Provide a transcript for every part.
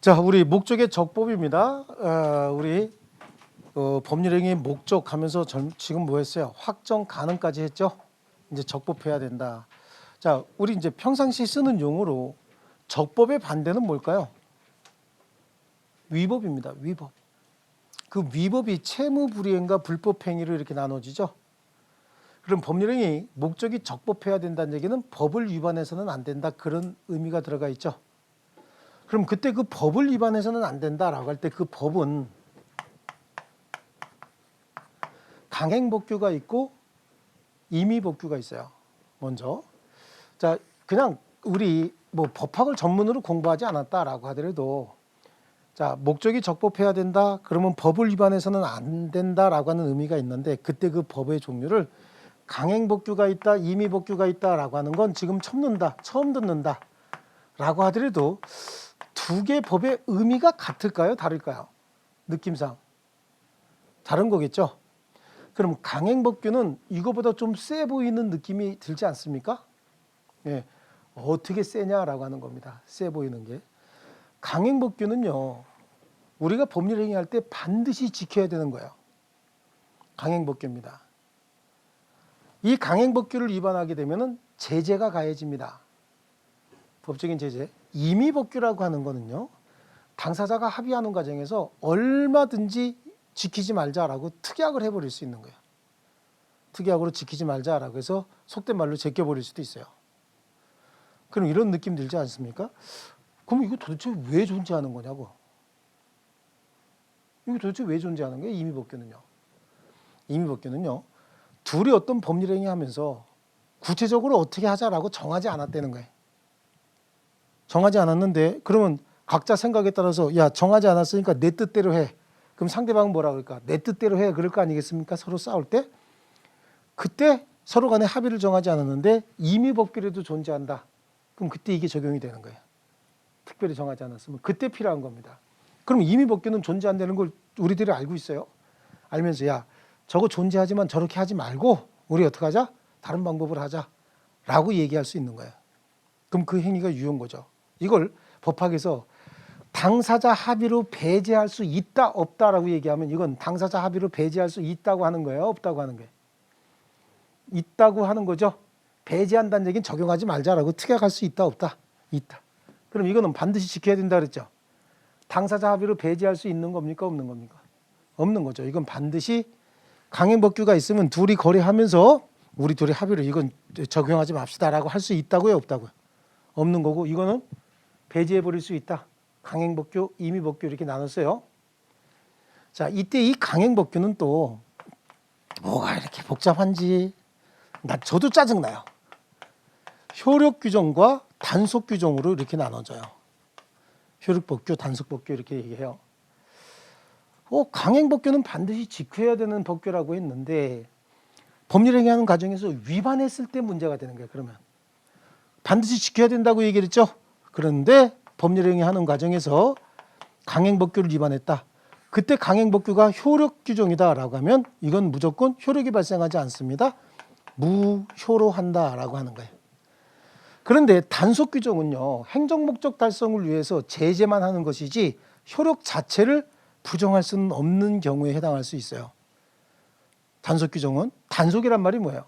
자, 우리 목적의 적법입니다. 우리 법률행위 목적 하면서 지금 뭐 했어요? 확정 가능까지 했죠? 이제 적법해야 된다. 자, 우리 이제 평상시 쓰는 용어로 적법의 반대는 뭘까요? 위법입니다. 위법. 그 위법이 채무불이행과 불법행위로 이렇게 나눠지죠. 그럼 법률행위 목적이 적법해야 된다는 얘기는 법을 위반해서는 안 된다. 그런 의미가 들어가 있죠. 그럼 그때 그 법을 위반해서는 안 된다라고 할 때 그 법은 강행법규가 있고 임의법규가 있어요. 먼저 자, 그냥 우리 뭐 법학을 전문으로 공부하지 않았다라고 하더라도 자, 목적이 적법해야 된다. 그러면 법을 위반해서는 안 된다라고 하는 의미가 있는데 그때 그 법의 종류를 강행법규가 있다, 임의법규가 있다라고 하는 건 지금 처음 듣는다라고 하더라도 두 개 법의 의미가 같을까요? 다를까요? 느낌상 다른 거겠죠. 그럼 강행법규는 이거보다 좀 세 보이는 느낌이 들지 않습니까? 예, 어떻게 세냐라고 하는 겁니다. 세 보이는 게. 강행법규는요, 우리가 법률 행위할 때 반드시 지켜야 되는 거예요. 강행법규입니다. 이 강행법규를 위반하게 되면은 제재가 가해집니다. 법적인 제재. 임의법규라고 하는 거는요, 당사자가 합의하는 과정에서 얼마든지 지키지 말자라고 특약을 해버릴 수 있는 거예요. 특약으로 지키지 말자라고 해서 속된 말로 제껴버릴 수도 있어요. 그럼 이런 느낌 들지 않습니까? 그럼 이거 도대체 왜 존재하는 거냐고. 이거 도대체 왜 존재하는 거예요? 임의법규는요. 임의법규는요, 둘이 어떤 법률행위 하면서 구체적으로 어떻게 하자라고 정하지 않았다는 거예요. 정하지 않았는데 그러면 각자 생각에 따라서 야, 정하지 않았으니까 내 뜻대로 해. 그럼 상대방은 뭐라 그럴까? 내 뜻대로 해. 그럴 거 아니겠습니까? 서로 싸울 때. 그때 서로 간에 합의를 정하지 않았는데 임의법규라도 존재한다. 그럼 그때 이게 적용이 되는 거예요. 특별히 정하지 않았으면 그때 필요한 겁니다. 그럼 임의법규는 존재한다는 걸 우리들이 알고 있어요. 알면서 야, 저거 존재하지만 저렇게 하지 말고 우리 어떻게 하자? 다른 방법을 하자라고 얘기할 수 있는 거예요. 그럼 그 행위가 유효한 거죠. 이걸 법학에서 당사자 합의로 배제할 수 있다 없다라고 얘기하면 이건 당사자 합의로 배제할 수 있다고 하는 거예요, 없다고 하는 거예요. 있다고 하는 거죠. 배제한다는 얘기는 적용하지 말자라고 특약할 수 있다 없다? 있다. 그럼 이거는 반드시 지켜야 된다 그랬죠. 당사자 합의로 배제할 수 있는 겁니까 없는 겁니까? 없는 거죠. 이건 반드시 강행법규가 있으면 둘이 거래하면서 우리 둘이 합의로 이건 적용하지 맙시다라고 할 수 있다고요 없다고요? 없는 거고 이거는 배제해버릴 수 있다. 강행법규, 임의법규 이렇게 나눴어요. 자, 이때 이 강행법규는 또 뭐가 이렇게 복잡한지 저도 짜증나요. 효력규정과 단속규정으로 이렇게 나눠져요. 효력법규, 단속법규 이렇게 얘기해요. 강행법규는 반드시 지켜야 되는 법규라고 했는데 법률행위하는 과정에서 위반했을 때 문제가 되는 거예요. 그러면 반드시 지켜야 된다고 얘기를 했죠. 그런데 법률행위하는 과정에서 강행법규를 위반했다. 그때 강행법규가 효력규정이다라고 하면 이건 무조건 효력이 발생하지 않습니다. 무효로 한다라고 하는 거예요. 그런데 단속규정은요, 행정목적 달성을 위해서 제재만 하는 것이지 효력 자체를 부정할 수는 없는 경우에 해당할 수 있어요. 단속규정은 단속이란 말이 뭐예요?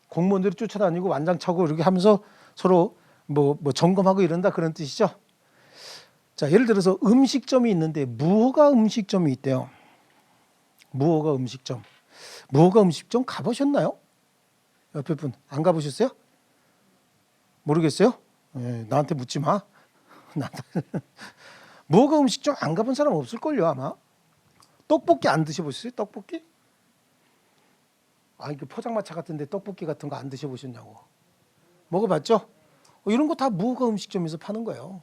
공무원들이 쫓아다니고 완장 차고 이렇게 하면서 서로 뭐 점검하고 이런다 그런 뜻이죠. 자, 예를 들어서 음식점이 있는데 무허가 음식점이 있대요. 무허가 음식점. 무허가 음식점 가보셨나요? 옆에 분 안 가보셨어요? 모르겠어요? 네, 나한테 묻지 마. 무허가 음식점 안 가본 사람 없을걸요 아마. 떡볶이 안 드셔보셨어요? 떡볶이? 이거 포장마차 같은데 떡볶이 같은 거 안 드셔보셨냐고. 먹어봤죠? 이런 거 다 무허가 음식점에서 파는 거예요.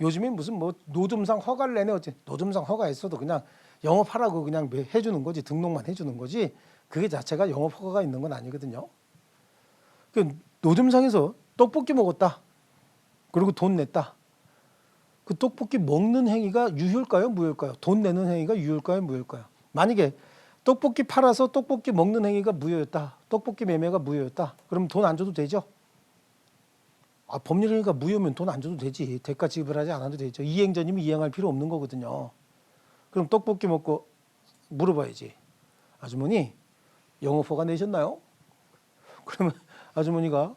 요즘에 무슨 뭐 노점상 허가를 내네 어째. 노점상 허가했어도 그냥 영업하라고 그냥 해주는 거지. 등록만 해주는 거지. 그게 자체가 영업 허가가 있는 건 아니거든요. 그 노점상에서 떡볶이 먹었다. 그리고 돈 냈다. 그 떡볶이 먹는 행위가 유효일까요? 무효일까요? 돈 내는 행위가 유효일까요? 무효일까요? 만약에 떡볶이 팔아서 떡볶이 먹는 행위가 무효였다. 떡볶이 매매가 무효였다. 그럼 돈 안 줘도 되죠? 법률행위가 무효면 돈 안 줘도 되지. 대가 지급을 하지 않아도 되죠. 이행자님이 이행할 필요 없는 거거든요. 그럼 떡볶이 먹고 물어봐야지. 아주머니 영업허가 내셨나요? 그러면 아주머니가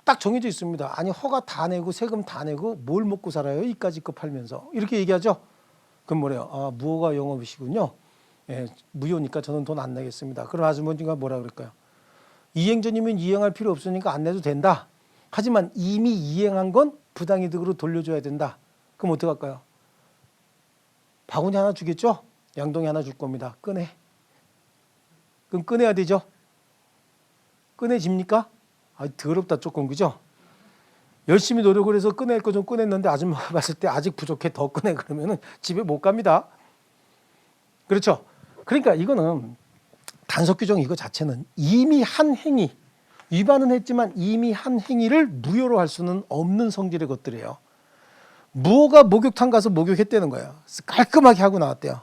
딱 정해져 있습니다. 아니 허가 다 내고 세금 다 내고 뭘 먹고 살아요? 이까짓 거 팔면서. 이렇게 얘기하죠. 그럼 뭐래요? 아, 무허가 영업이시군요. 예, 무효니까 저는 돈 안 내겠습니다. 그럼 아주머니가 뭐라 그럴까요? 이행자님은 이행할 필요 없으니까 안 내도 된다. 하지만 이미 이행한 건 부당이득으로 돌려줘야 된다. 그럼 어떡할까요? 바구니 하나 주겠죠? 양동이 하나 줄 겁니다. 꺼내. 그럼 꺼내야 되죠? 꺼내집니까? 아, 더럽다 조금, 그죠? 열심히 노력을 해서 꺼낼 거 좀 꺼냈는데 아줌마가 봤을 때 아직 부족해, 더 꺼내 그러면은 집에 못 갑니다. 그렇죠? 그러니까 이거는 단속 규정 이거 자체는 이미 한 행위, 위반은 했지만 이미 한 행위를 무효로 할 수는 없는 성질의 것들이에요. 무호가 목욕탕 가서 목욕했다는 거예요. 깔끔하게 하고 나왔대요.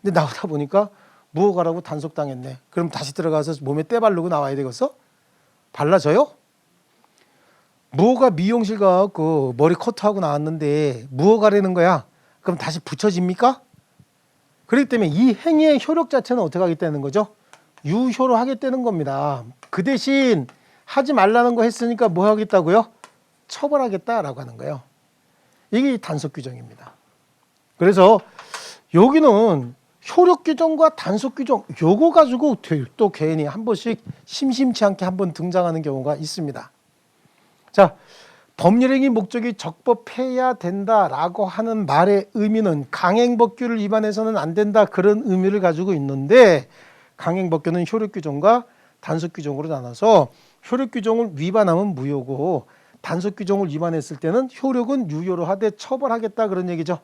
근데 나오다 보니까 무호가라고 단속당했네. 그럼 다시 들어가서 몸에 때 바르고 나와야 되겠어? 발라져요? 무호가 미용실 가고 머리 커트하고 나왔는데 무호가라는 거야. 그럼 다시 붙여집니까? 그렇기 때문에 이 행위의 효력 자체는 어떻게 하겠다는 거죠? 유효로 하겠다는 겁니다. 그 대신 하지 말라는 거 했으니까 뭐 하겠다고요? 처벌하겠다라고 하는 거예요. 이게 단속 규정입니다. 그래서 여기는 효력 규정과 단속 규정 요거 가지고 또 괜히 한 번씩 심심치 않게 한번 등장하는 경우가 있습니다. 자, 법률행위 목적이 적법해야 된다라고 하는 말의 의미는 강행법규를 위반해서는 안 된다 그런 의미를 가지고 있는데 강행법규는 효력규정과 단속규정으로 나눠서 효력규정을 위반하면 무효고 단속규정을 위반했을 때는 효력은 유효로 하되 처벌하겠다 그런 얘기죠.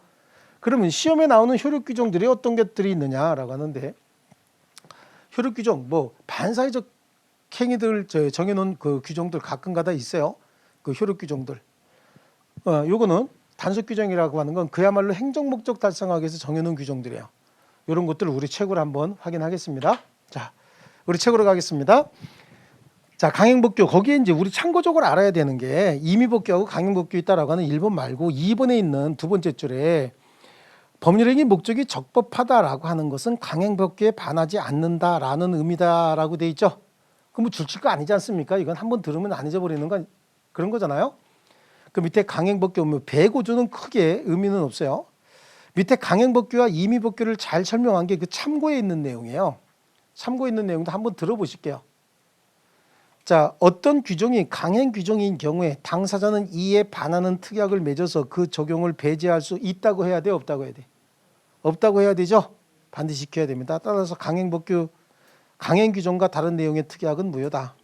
그러면 시험에 나오는 효력규정들이 어떤 것들이 있느냐라고 하는데 효력규정 뭐 반사회적 행위들 정해놓은 그 규정들 가끔가다 있어요. 그 효력규정들. 요거는 단속규정이라고 하는 건 그야말로 행정목적 달성하기 위해서 정해놓은 규정들이에요. 이런 것들을 우리 책으로 한번 확인하겠습니다. 자, 우리 책으로 가겠습니다. 자, 강행법규 거기에 이제 우리 참고적으로 알아야 되는 게 임의법규하고 강행법규 있다라고 하는 1번 말고 2번에 있는 두 번째 줄에 법률행위 목적이 적법하다라고 하는 것은 강행법규에 반하지 않는다라는 의미다라고 돼 있죠. 그럼 뭐 줄칠 거 아니지 않습니까? 이건 한번 들으면 안 잊어버리는 건 그런 거잖아요. 그 밑에 강행법규 오면 배고조는 크게 의미는 없어요. 밑에 강행법규와 임의법규를 잘 설명한 게 그 참고에 있는 내용이에요. 참고에 있는 내용도 한번 들어보실게요. 자, 어떤 규정이 강행 규정인 경우에 당사자는 이에 반하는 특약을 맺어서 그 적용을 배제할 수 있다고 해야 돼, 없다고 해야 돼? 없다고 해야 되죠. 반드시 지켜야 됩니다. 따라서 강행법규, 강행 규정과 다른 내용의 특약은 무효다.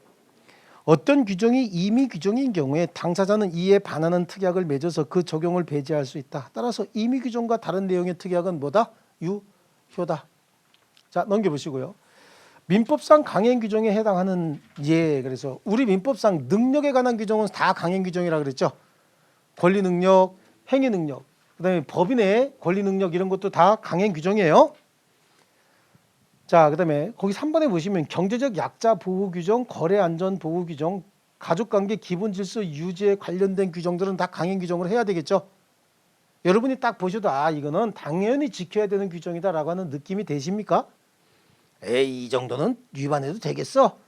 어떤 규정이 임의 규정인 경우에 당사자는 이에 반하는 특약을 맺어서 그 적용을 배제할 수 있다. 따라서 임의 규정과 다른 내용의 특약은 뭐다? 유효다. 자, 넘겨보시고요. 민법상 강행 규정에 해당하는 그래서 우리 민법상 능력에 관한 규정은 다 강행 규정이라고 그랬죠. 권리 능력, 행위 능력, 그다음에 법인의 권리 능력 이런 것도 다 강행 규정이에요. 자, 그다음에 거기 3번에 보시면 경제적 약자 보호 규정, 거래 안전 보호 규정, 가족관계 기본 질서 유지에 관련된 규정들은 다 강행 규정을 해야 되겠죠. 여러분이 딱 보셔도 이거는 당연히 지켜야 되는 규정이다라고 하는 느낌이 되십니까? 에이, 이 정도는 위반해도 되겠어?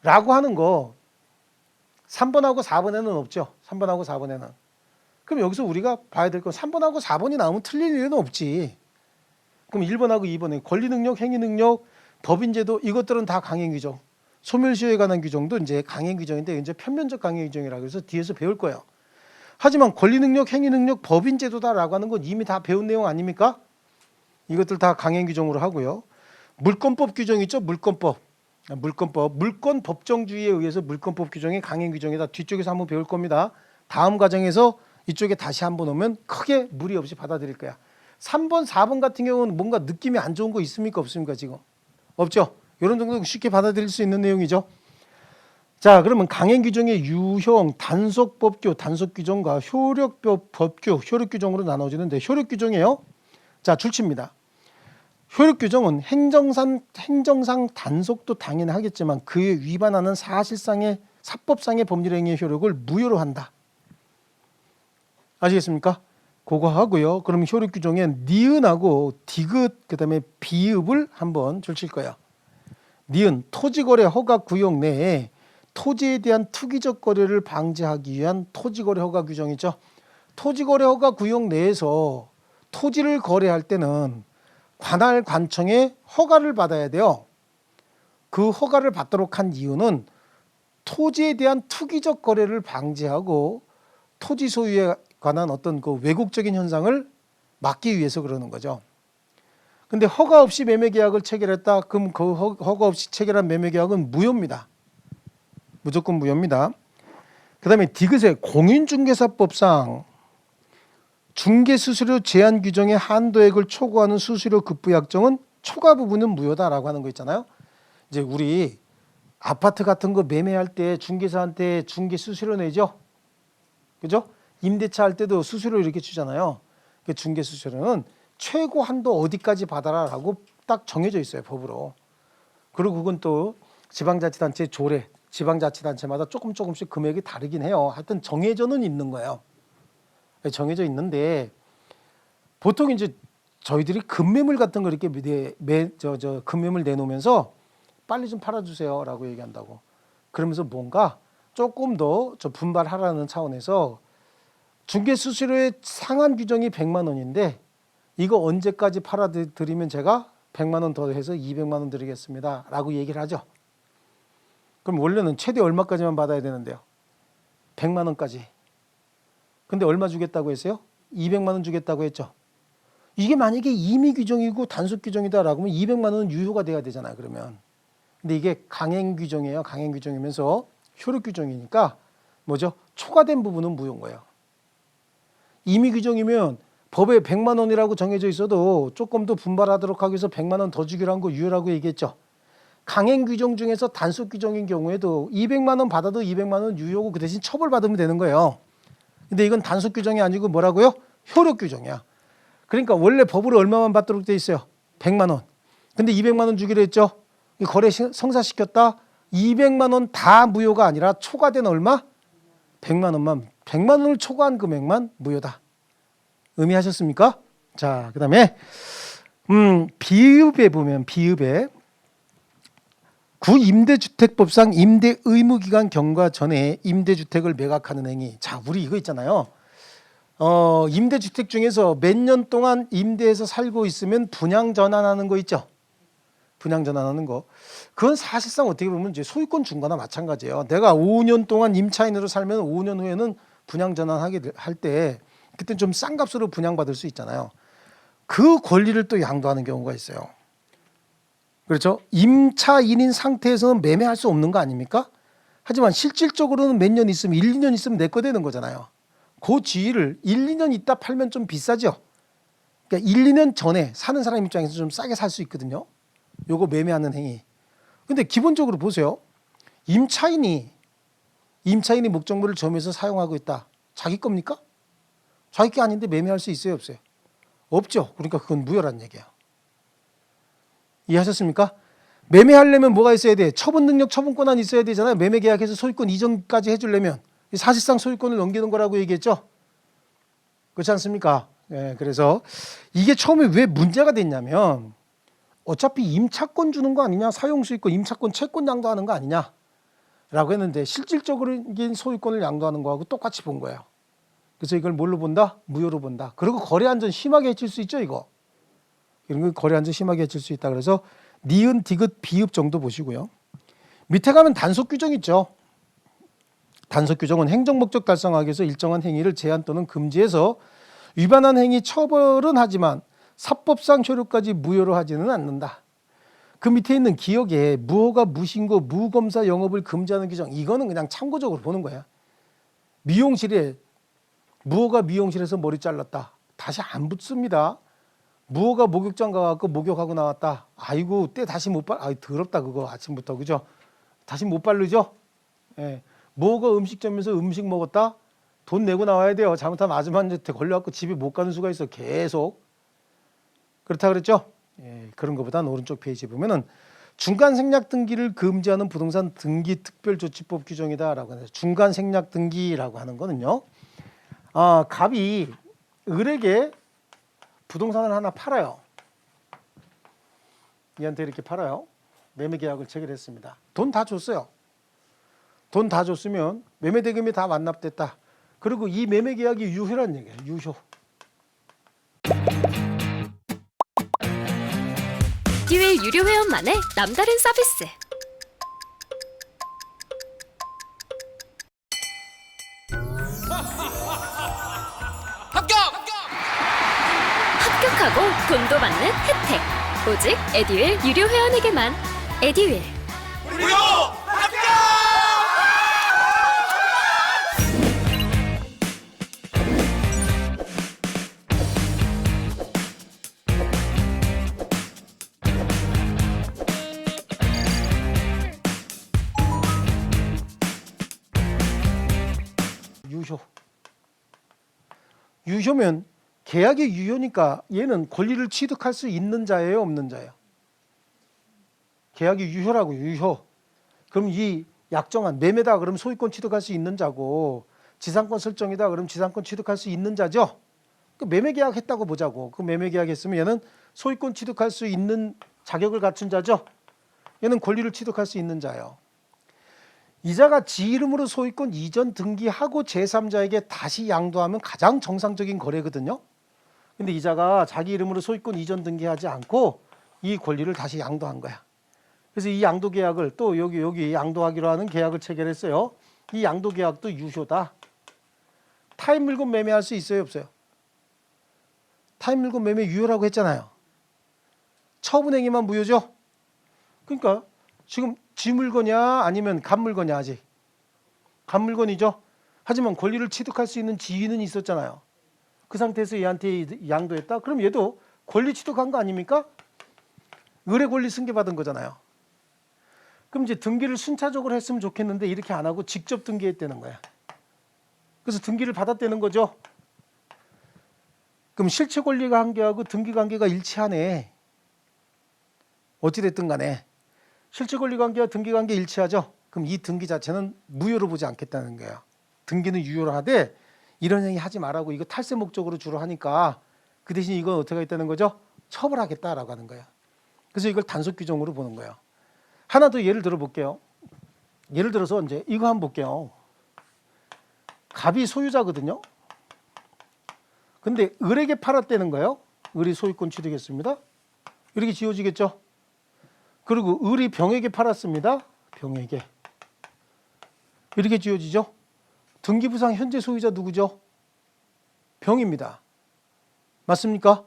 라고 하는 거 3번하고 4번에는 없죠. 3번하고 4번에는. 그럼 여기서 우리가 봐야 될 건 3번하고 4번이 나오면 틀릴 일은 없지. 그럼 1번하고 2번에 권리능력, 행위능력, 법인제도 이것들은 다 강행규정. 소멸시효에 관한 규정도 이제 강행규정인데 이제 편면적 강행규정이라고 해서 뒤에서 배울 거예요. 하지만 권리능력, 행위능력, 법인제도다라고 하는 건 이미 다 배운 내용 아닙니까? 이것들 다 강행규정으로 하고요. 물권법 규정 있죠? 물권법. 물권 법정주의에 의해서 물권법 규정이 강행 규정이다. 뒤쪽에서 한번 배울 겁니다. 다음 과정에서 이쪽에 다시 한번 오면 크게 무리 없이 받아들일 거야. 3번, 4번 같은 경우는 뭔가 느낌이 안 좋은 거 있습니까? 없습니까? 지금? 없죠? 이런 정도는 쉽게 받아들일 수 있는 내용이죠. 자, 그러면 강행 규정의 유형, 단속법규, 단속규정과 효력법규, 효력규정으로 나눠지는데 효력규정이에요. 자, 출치입니다. 효력규정은 행정상 단속도 당연히 하겠지만 그에 위반하는 사실상의 사법상의 법률행위의 효력을 무효로 한다. 아시겠습니까? 그거 하고요. 그럼 효력 규정에 니은하고 디귿 그다음에 비읍을 한번 줄칠 거예요. 니은 토지거래 허가 구역 내에 토지에 대한 투기적 거래를 방지하기 위한 토지거래 허가 규정이죠. 토지거래 허가 구역 내에서 토지를 거래할 때는 관할 관청의 허가를 받아야 돼요. 그 허가를 받도록 한 이유는 토지에 대한 투기적 거래를 방지하고 토지 소유에 관한 어떤 그 왜곡적인 현상을 막기 위해서 그러는 거죠. 근데 허가 없이 매매 계약을 체결했다. 그럼 그 허가 없이 체결한 매매 계약은 무효입니다. 무조건 무효입니다. 그다음에 디귿의 공인중개사법상 중개수수료 제한 규정의 한도액을 초과하는 수수료 급부 약정은 초과 부분은 무효다라고 하는 거 있잖아요. 이제 우리 아파트 같은 거 매매할 때 중개사한테 중개수수료 내죠. 그죠? 임대차 할 때도 수수료 이렇게 주잖아요. 그 중개수수료는 최고 한도 어디까지 받아라라고 딱 정해져 있어요, 법으로. 그리고 그건 또 지방자치단체 조례, 지방자치단체마다 조금씩 금액이 다르긴 해요. 하여튼 정해져는 있는 거예요. 정해져 있는데 보통 이제 저희들이 금매물 같은 거 이렇게 금매물 내놓으면서 빨리 좀 팔아주세요라고 얘기한다고. 그러면서 뭔가 조금 더 분발하라는 차원에서 중개수수료의 상한 규정이 100만 원인데 이거 언제까지 팔아드리면 제가 100만 원 더 해서 200만 원 드리겠습니다 라고 얘기를 하죠. 그럼 원래는 최대 얼마까지만 받아야 되는데요. 100만 원까지. 근데 얼마 주겠다고 했어요? 200만 원 주겠다고 했죠. 이게 만약에 임의 규정이고 단속 규정이다라고 하면 200만 원은 유효가 돼야 되잖아요. 그러면. 근데 이게 강행 규정이에요. 강행 규정이면서 효력 규정이니까 뭐죠? 초과된 부분은 무효인 거예요. 임의 규정이면 법에 100만 원이라고 정해져 있어도 조금 더 분발하도록 하기 위해서 100만 원 더 주기로 한 거 유효라고 얘기했죠. 강행 규정 중에서 단속 규정인 경우에도 200만 원 받아도 200만 원 유효고 그 대신 처벌받으면 되는 거예요. 근데 이건 단속 규정이 아니고 뭐라고요? 효력 규정이야. 그러니까 원래 법으로 얼마만 받도록 돼 있어요? 100만 원. 근데 200만 원 주기로 했죠. 이 거래 성사시켰다. 200만 원 다 무효가 아니라 초과된 얼마? 100만 원만. 100만 원을 초과한 금액만 무효다. 의미하셨습니까? 자, 그다음에 비읍에 보면 비읍에 구임대주택법상 임대 의무 기간 경과 전에 임대주택을 매각하는 행위. 자, 우리 이거 있잖아요. 임대주택 중에서 몇 년 동안 임대해서 살고 있으면 분양 전환하는 거 있죠. 분양 전환하는 거. 그건 사실상 어떻게 보면 이제 소유권 준 거나 마찬가지예요. 내가 5년 동안 임차인으로 살면 5년 후에는 분양 전환하게 할 때 그때 좀 싼 값으로 분양받을 수 있잖아요. 그 권리를 또 양도하는 경우가 있어요. 그렇죠? 임차인인 상태에서는 매매할 수 없는 거 아닙니까? 하지만 실질적으로는 몇 년 있으면 1, 2년 있으면 내 거 되는 거잖아요. 그 지위를 1, 2년 있다 팔면 좀 비싸죠. 그러니까 1, 2년 전에 사는 사람 입장에서 좀 싸게 살 수 있거든요. 요거 매매하는 행위. 근데 기본적으로 보세요. 임차인이 목적물을 점유해서 사용하고 있다. 자기 겁니까? 자기 게 아닌데 매매할 수 있어요, 없어요? 없죠. 그러니까 그건 무효란 얘기예요. 이해하셨습니까? 매매하려면 뭐가 있어야 돼? 처분 능력, 처분 권한이 있어야 되잖아요. 매매 계약해서 소유권 이전까지 해주려면 사실상 소유권을 넘기는 거라고 얘기했죠. 그렇지 않습니까? 네, 그래서 이게 처음에 왜 문제가 됐냐면 어차피 임차권 주는 거 아니냐, 사용수익권, 임차권, 채권 양도하는 거 아니냐라고 했는데 실질적인 소유권을 양도하는 거하고 똑같이 본 거예요. 그래서 이걸 뭘로 본다? 무효로 본다. 그리고 거래 안전 심하게 해칠 수 있죠, 이거. 이런 거 거래 안전 심하게 해칠 수 있다. 그래서 니은, 디귿, 비읍 정도 보시고요. 밑에 가면 단속 규정 있죠. 단속 규정은 행정 목적 달성하기 위해서 일정한 행위를 제한 또는 금지해서 위반한 행위 처벌은 하지만 사법상 효력까지 무효로 하지는 않는다. 그 밑에 있는 기억에 무허가, 무신고, 무검사 영업을 금지하는 규정, 이거는 그냥 참고적으로 보는 거야. 미용실에 무허가 미용실에서 머리 잘랐다. 다시 안 붙습니다. 무허가 목욕장 가갖고 목욕하고 나왔다. 아이고 때 다시 못 발. 더럽다 그거 아침부터 그죠? 다시 못 바르죠? 예. 무허가 음식점에서 음식 먹었다. 돈 내고 나와야 돼요. 잘못하면 아줌마한테 걸려갖고 집에 못 가는 수가 있어. 계속. 그렇다 그랬죠? 예, 그런 것보다는 오른쪽 페이지 보면은 중간 생략 등기를 금지하는 부동산 등기 특별조치법 규정이다라고 하는데 중간 생략 등기라고 하는 거는요. 갑이 을에게 부동산을 하나 팔아요. 얘한테 이렇게 팔아요. 매매 계약을 체결했습니다. 돈 다 줬어요. 돈 다 줬으면 매매 대금이 다 완납됐다. 그리고 이 매매 계약이 유효란 얘기예요. 유효. 에듀윌 유료 회원만의 남다른 서비스. 합격하고 돈도 받는 혜택. 오직 에듀윌 유료 회원에게만. 에듀윌. 무료 합격! 유효. 유효면 계약이 유효니까 얘는 권리를 취득할 수 있는 자예요, 없는 자예요? 계약이 유효라고. 유효. 그럼 이 약정한 매매다 그럼 소유권 취득할 수 있는 자고, 지상권 설정이다 그럼 지상권 취득할 수 있는 자죠. 그 매매 계약했다고 보자고. 그 매매 계약했으면 얘는 소유권 취득할 수 있는 자격을 갖춘 자죠. 얘는 권리를 취득할 수 있는 자예요. 이자가 지 이름으로 소유권 이전 등기하고 제3자에게 다시 양도하면 가장 정상적인 거래거든요. 근데 이자가 자기 이름으로 소유권 이전 등기하지 않고 이 권리를 다시 양도한 거야. 그래서 이 양도 계약을 또 여기 양도하기로 하는 계약을 체결했어요. 이 양도 계약도 유효다. 타인 물건 매매할 수 있어요, 없어요? 타인 물건 매매 유효라고 했잖아요. 처분행위만 무효죠. 그러니까 지금 지 물건이야 아니면 갑 물건이야? 아직 갑 물건이죠. 하지만 권리를 취득할 수 있는 지위는 있었잖아요. 그 상태에서 얘한테 양도했다. 그럼 얘도 권리 취득한 거 아닙니까? 의뢰 권리 승계받은 거잖아요. 그럼 이제 등기를 순차적으로 했으면 좋겠는데 이렇게 안 하고 직접 등기했다는 거야. 그래서 등기를 받았다는 거죠. 그럼 실체 권리 관계하고 등기 관계가 일치하네. 어찌됐든 간에 실체 권리 관계와 등기 관계 일치하죠. 그럼 이 등기 자체는 무효로 보지 않겠다는 거예요. 등기는 유효로 하되 이런 행위 하지 말라고, 이거 탈세 목적으로 주로 하니까 그 대신 이건 어떻게 하겠다는 거죠? 처벌하겠다라고 하는 거예요. 그래서 이걸 단속 규정으로 보는 거예요. 하나 더 예를 들어 볼게요. 예를 들어서 이제 이거 한번 볼게요. 갑이 소유자거든요. 근데 을에게 팔았다는 거예요. 을이 소유권 취득했습니다. 이렇게 지워지겠죠. 그리고 을이 병에게 팔았습니다. 병에게. 이렇게 지워지죠. 등기부상 현재 소유자 누구죠? 병입니다. 맞습니까?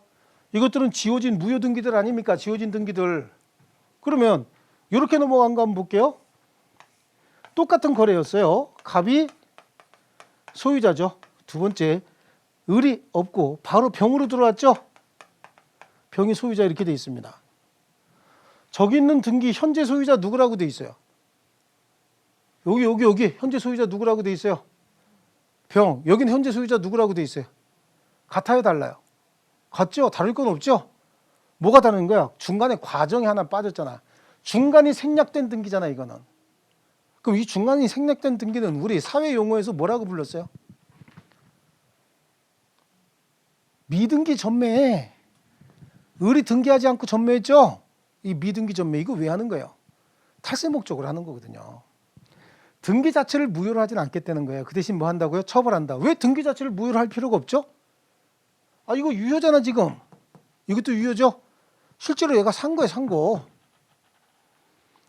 이것들은 지워진 무효 등기들 아닙니까? 지워진 등기들. 그러면 이렇게 넘어간 거 한번 볼게요. 똑같은 거래였어요. 갑이 소유자죠. 두 번째, 을이 없고 바로 병으로 들어왔죠. 병이 소유자 이렇게 돼 있습니다. 저기 있는 등기 현재 소유자 누구라고 돼 있어요? 여기 현재 소유자 누구라고 돼 있어요? 병. 여기는 현재 소유자 누구라고 돼 있어요? 같아요, 달라요? 같죠? 다를 건 없죠? 뭐가 다른 거야? 중간에 과정이 하나 빠졌잖아. 중간이 생략된 등기잖아, 이거는. 그럼 이 중간이 생략된 등기는 우리 사회 용어에서 뭐라고 불렀어요? 미등기 전매에. 을이 등기하지 않고 전매했죠? 이 미등기 전매, 이거 왜 하는 거예요? 탈세 목적으로 하는 거거든요. 등기 자체를 무효로 하진 않겠다는 거예요. 그 대신 뭐 한다고요? 처벌한다. 왜 등기 자체를 무효로 할 필요가 없죠? 이거 유효잖아, 지금. 이것도 유효죠? 실제로 얘가 산 거예요, 산 거.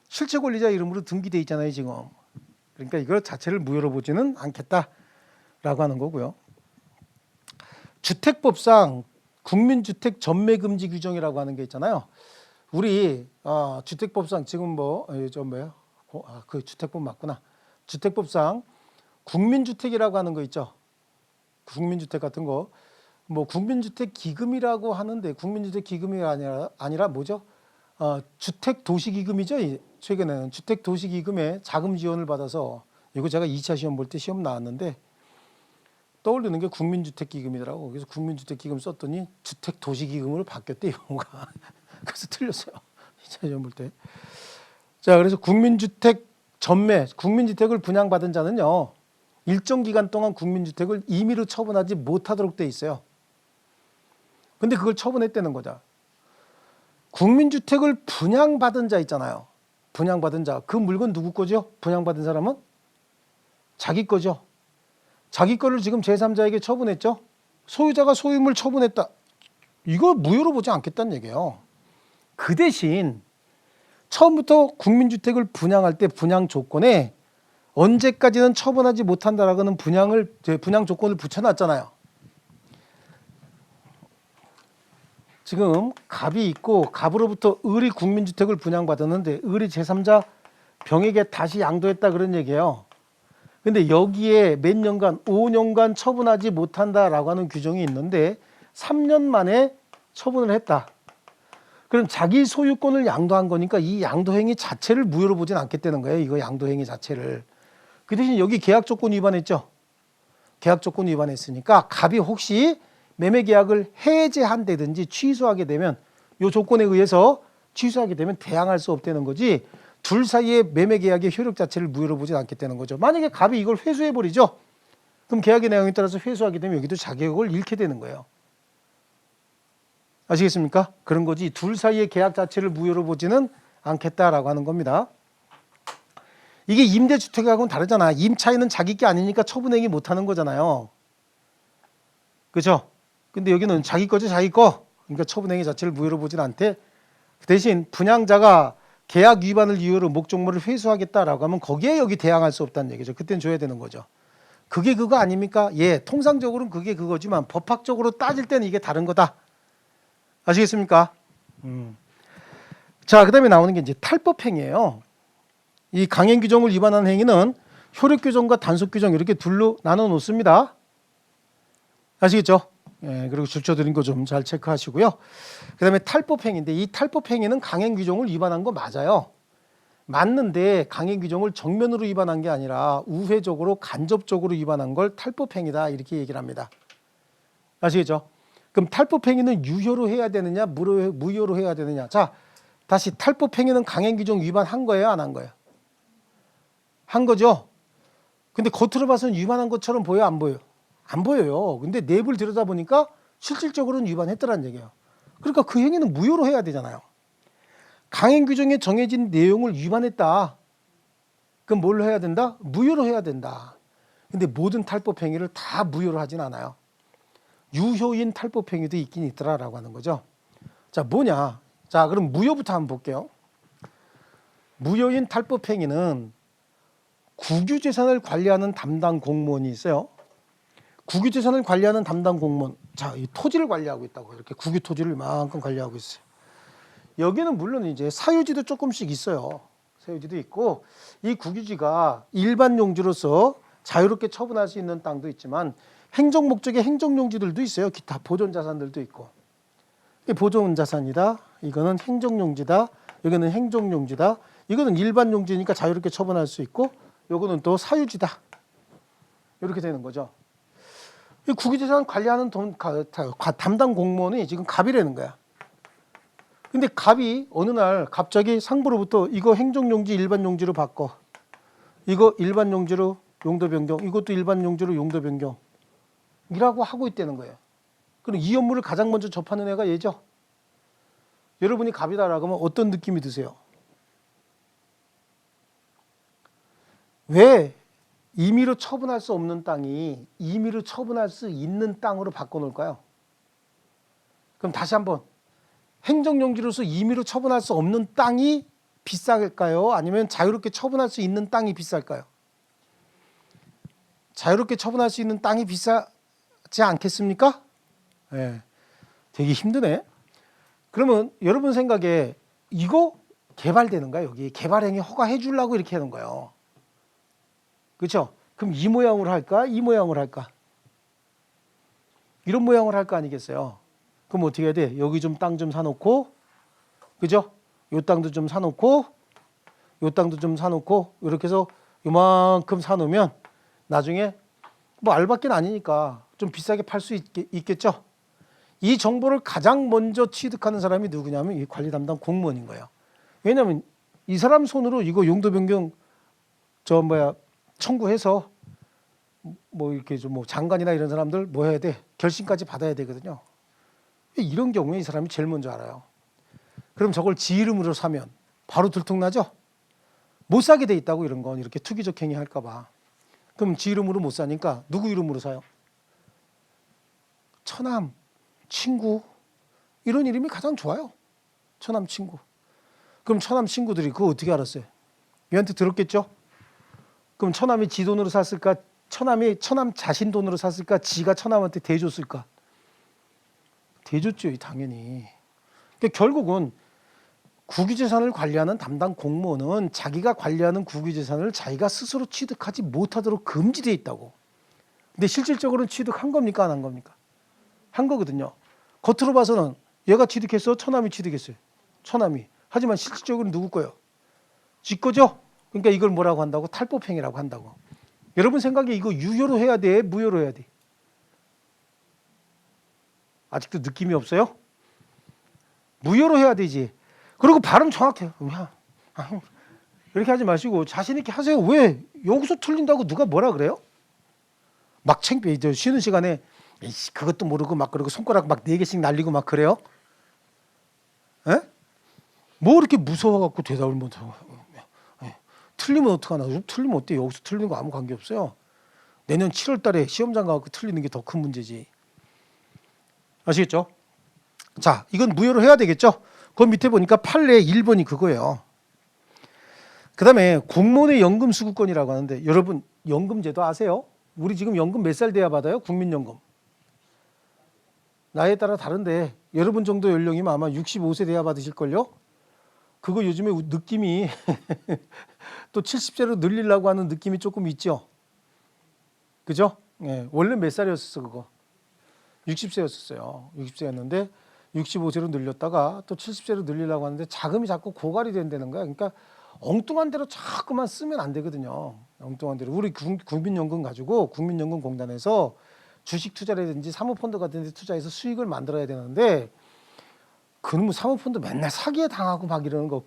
실체 권리자 이름으로 등기돼 있잖아요, 지금. 그러니까 이걸 자체를 무효로 보지는 않겠다라고 하는 거고요. 주택법상 국민주택 전매금지 규정이라고 하는 게 있잖아요. 우리 주택법상 지금 그 주택법 맞구나. 주택법상 국민주택이라고 하는 거 있죠. 국민주택 같은 거. 뭐 국민주택 기금이라고 하는데 국민주택 기금이 아니라 뭐죠? 주택도시기금이죠. 최근에는 주택도시기금에 자금 지원을 받아서, 이거 제가 2차 시험 볼 때 시험 나왔는데 떠올리는 게 국민주택기금이더라고. 그래서 국민주택기금 썼더니 주택도시기금으로 바뀌었대, 용어가. 그래서 틀렸어요, 2차 시험 볼 때. 자, 그래서 국민주택 전매, 국민주택을 분양받은 자는요, 일정 기간 동안 국민주택을 임의로 처분하지 못하도록 돼 있어요. 근데 그걸 처분했다는 거죠. 국민주택을 분양받은 자 있잖아요. 분양받은 자. 그 물건 누구 거죠? 분양받은 사람은? 자기 거죠. 자기 거를 지금 제3자에게 처분했죠. 소유자가 소유물 처분했다. 이거 무효로 보지 않겠다는 얘기예요. 그 대신 처음부터 국민주택을 분양할 때 분양 조건에 언제까지는 처분하지 못한다라고는 분양 조건을 붙여놨잖아요. 지금 갑이 있고 갑으로부터 을이 국민주택을 분양받았는데 을이 제3자 병에게 다시 양도했다 그런 얘기예요. 근데 여기에 몇 년간 5년간 처분하지 못한다라고 하는 규정이 있는데 3년 만에 처분을 했다. 그럼 자기 소유권을 양도한 거니까 이 양도행위 자체를 무효로 보진 않겠다는 거예요. 이거 양도행위 자체를. 그 대신 여기 계약 조건 위반했죠. 계약 조건 위반했으니까 갑이 혹시 매매 계약을 해제한다든지 취소하게 되면 이 조건에 의해서 취소하게 되면 대항할 수 없다는 거지 둘 사이의 매매 계약의 효력 자체를 무효로 보진 않겠다는 거죠. 만약에 갑이 이걸 회수해버리죠. 그럼 계약의 내용에 따라서 회수하게 되면 여기도 자격을 잃게 되는 거예요. 아시겠습니까? 그런 거지 둘 사이의 계약 자체를 무효로 보지는 않겠다라고 하는 겁니다. 이게 임대주택하고는 다르잖아. 임차인은 자기 게 아니니까 처분행위 못하는 거잖아요. 그렇죠? 근데 여기는 자기 거죠, 자기 거. 그러니까 처분행위 자체를 무효로 보진 않대. 대신 분양자가 계약 위반을 이유로 목적물을 회수하겠다라고 하면 거기에 여기 대항할 수 없다는 얘기죠. 그때는 줘야 되는 거죠. 그게 그거 아닙니까? 예, 통상적으로는 그게 그거지만 법학적으로 따질 때는 이게 다른 거다. 아시겠습니까? 자, 그다음에 나오는 게 이제 탈법행위예요. 이 강행 규정을 위반하는 행위는 효력 규정과 단속 규정 이렇게 둘로 나눠 놓습니다. 아시겠죠? 예, 그리고 줄쳐드린 거 좀 잘 체크하시고요. 그다음에 탈법행위인데 이 탈법행위는 강행 규정을 위반한 거 맞아요. 맞는데 강행 규정을 정면으로 위반한 게 아니라 우회적으로 간접적으로 위반한 걸 탈법행위다 이렇게 얘기를 합니다. 아시겠죠? 그럼 탈법행위는 유효로 해야 되느냐 무효로 해야 되느냐. 자, 다시 탈법행위는 강행규정 위반한 거예요 안 한 거예요? 한 거죠. 근데 겉으로 봐서는 위반한 것처럼 보여 안 보여요? 안 보여요. 근데 내부를 들여다보니까 실질적으로는 위반했더란 얘기예요. 그러니까 그 행위는 무효로 해야 되잖아요. 강행규정에 정해진 내용을 위반했다. 그럼 뭘로 해야 된다? 무효로 해야 된다. 근데 모든 탈법행위를 다 무효로 하진 않아요. 유효인 탈법행위도 있긴 있더라라고 하는 거죠. 자, 뭐냐? 자, 그럼 무효부터 한번 볼게요. 무효인 탈법행위는 국유재산을 관리하는 담당 공무원이 있어요. 국유재산을 관리하는 담당 공무원. 자, 이 토지를 관리하고 있다고. 이렇게 국유 토지를 이만큼 관리하고 있어요. 여기는 물론 이제 사유지도 조금씩 있어요. 사유지도 있고 이 국유지가 일반 용지로서 자유롭게 처분할 수 있는 땅도 있지만 행정 목적의 행정 용지들도 있어요. 기타 보존 자산들도 있고. 이게 보존 자산이다. 이거는 행정 용지다. 여기는 행정 용지다. 이거는 일반 용지니까 자유롭게 처분할 수 있고 요거는 또 사유지다. 이렇게 되는 거죠. 이 국유재산 관리하는 담당 공무원이 지금 갑이라는 거야. 근데 갑이 어느 날 갑자기 상부로부터 이거 행정용지 일반 용지로 바꿔. 이거 일반 용지로 용도 변경. 이것도 일반 용지로 용도 변경. 이라고 하고 있다는 거예요. 그럼 이 업무를 가장 먼저 접하는 애가 얘죠. 여러분이 갑이다라고 하면 어떤 느낌이 드세요? 왜 임의로 처분할 수 없는 땅이 임의로 처분할 수 있는 땅으로 바꿔놓을까요? 그럼 다시 한번 행정용지로서 임의로 처분할 수 없는 땅이 비쌀까요? 아니면 자유롭게 처분할 수 있는 땅이 비쌀까요? 자유롭게 처분할 수 있는 땅이 비싸지 않겠습니까? 네, 되게 힘드네. 그러면 여러분 생각에 이거 개발되는가? 여기 개발행위 허가해 주려고 이렇게 하는 거예요. 그렇죠? 그럼 이 모양으로 할까? 이 모양으로 할까? 이런 모양으로 할 거 아니겠어요? 그럼 어떻게 해야 돼? 여기 좀 땅 좀 사놓고, 그죠? 요 땅도 좀 사놓고, 요 땅도 좀 사놓고, 이렇게 해서 요만큼 사놓으면 나중에 뭐 알바끼는 아니니까 좀 비싸게 팔 수 있겠죠? 이 정보를 가장 먼저 취득하는 사람이 누구냐면 이 관리 담당 공무원인 거예요. 왜냐하면 이 사람 손으로 이거 용도 변경 청구해서 뭐 이렇게 좀 뭐 장관이나 이런 사람들 뭐 해야 돼? 결심까지 받아야 되거든요. 이런 경우에 이 사람이 제일 먼저 알아요. 그럼 저걸 지 이름으로 사면 바로 들통나죠? 못 사게 돼 있다고 이런 건 이렇게 투기적 행위 할까 봐. 그럼 지 이름으로 못 사니까 누구 이름으로 사요? 처남, 친구 이런 이름이 가장 좋아요. 처남, 친구. 그럼 처남 친구들이 그거 어떻게 알았어요? 얘한테 들었겠죠? 그럼 처남이 지 돈으로 샀을까? 처남이 처남 자신 돈으로 샀을까? 지가 처남한테 대줬을까? 대줬죠, 당연히. 그러니까 결국은 국유재산을 관리하는 담당 공무원은 자기가 관리하는 국유재산을 자기가 스스로 취득하지 못하도록 금지되어 있다고. 근데 실질적으로는 취득한 겁니까? 안 한 겁니까? 한 거거든요. 겉으로 봐서는 얘가 취득했어? 처남이 취득했어요? 처남이. 하지만 실질적으로는 누구 거예요? 지 거죠? 그러니까 이걸 뭐라고 한다고? 탈법행위라고 한다고. 여러분 생각에 이거 유효로 해야 돼? 무효로 해야 돼? 아직도 느낌이 없어요? 무효로 해야 되지. 그리고 발음 정확해요. 이렇게 하지 마시고 자신 있게 하세요. 왜? 여기서 틀린다고 누가 뭐라 그래요? 막 창피해. 쉬는 시간에 그것도 모르고 막 그러고 손가락 막 4개씩 날리고 막 그래요? 에? 뭐 이렇게 무서워갖고 대답을 못하고. 틀리면 어떡하나. 틀리면 어때? 여기서 틀리는 거 아무 관계없어요. 내년 7월 달에 시험장 가서 틀리는 게 더 큰 문제지. 아시겠죠? 자, 이건 무효로 해야 되겠죠? 그 밑에 보니까 판례 1번이 그거예요. 그 다음에 공무원의 연금 수급권이라고 하는데 여러분 연금제도 아세요? 우리 지금 연금 몇 살 돼야 받아요? 국민연금. 나이에 따라 다른데 여러분 정도 연령이면 아마 65세 돼야 받으실걸요? 그거 요즘에 느낌이 또 70세로 늘리려고 하는 느낌이 조금 있죠? 그죠? 예, 원래 몇 살이었었어 그거? 60세였었어요. 60세였는데 65세로 늘렸다가 또 70세로 늘리려고 하는데 자금이 자꾸 고갈이 된다는 거야. 그러니까 엉뚱한 대로 자꾸만 쓰면 안 되거든요. 엉뚱한 대로. 우리 국민연금 가지고 국민연금공단에서 주식 투자라든지 사모펀드 같은 데 투자해서 수익을 만들어야 되는데 그놈의 사모펀드 맨날 사기에 당하고 막 이러는 거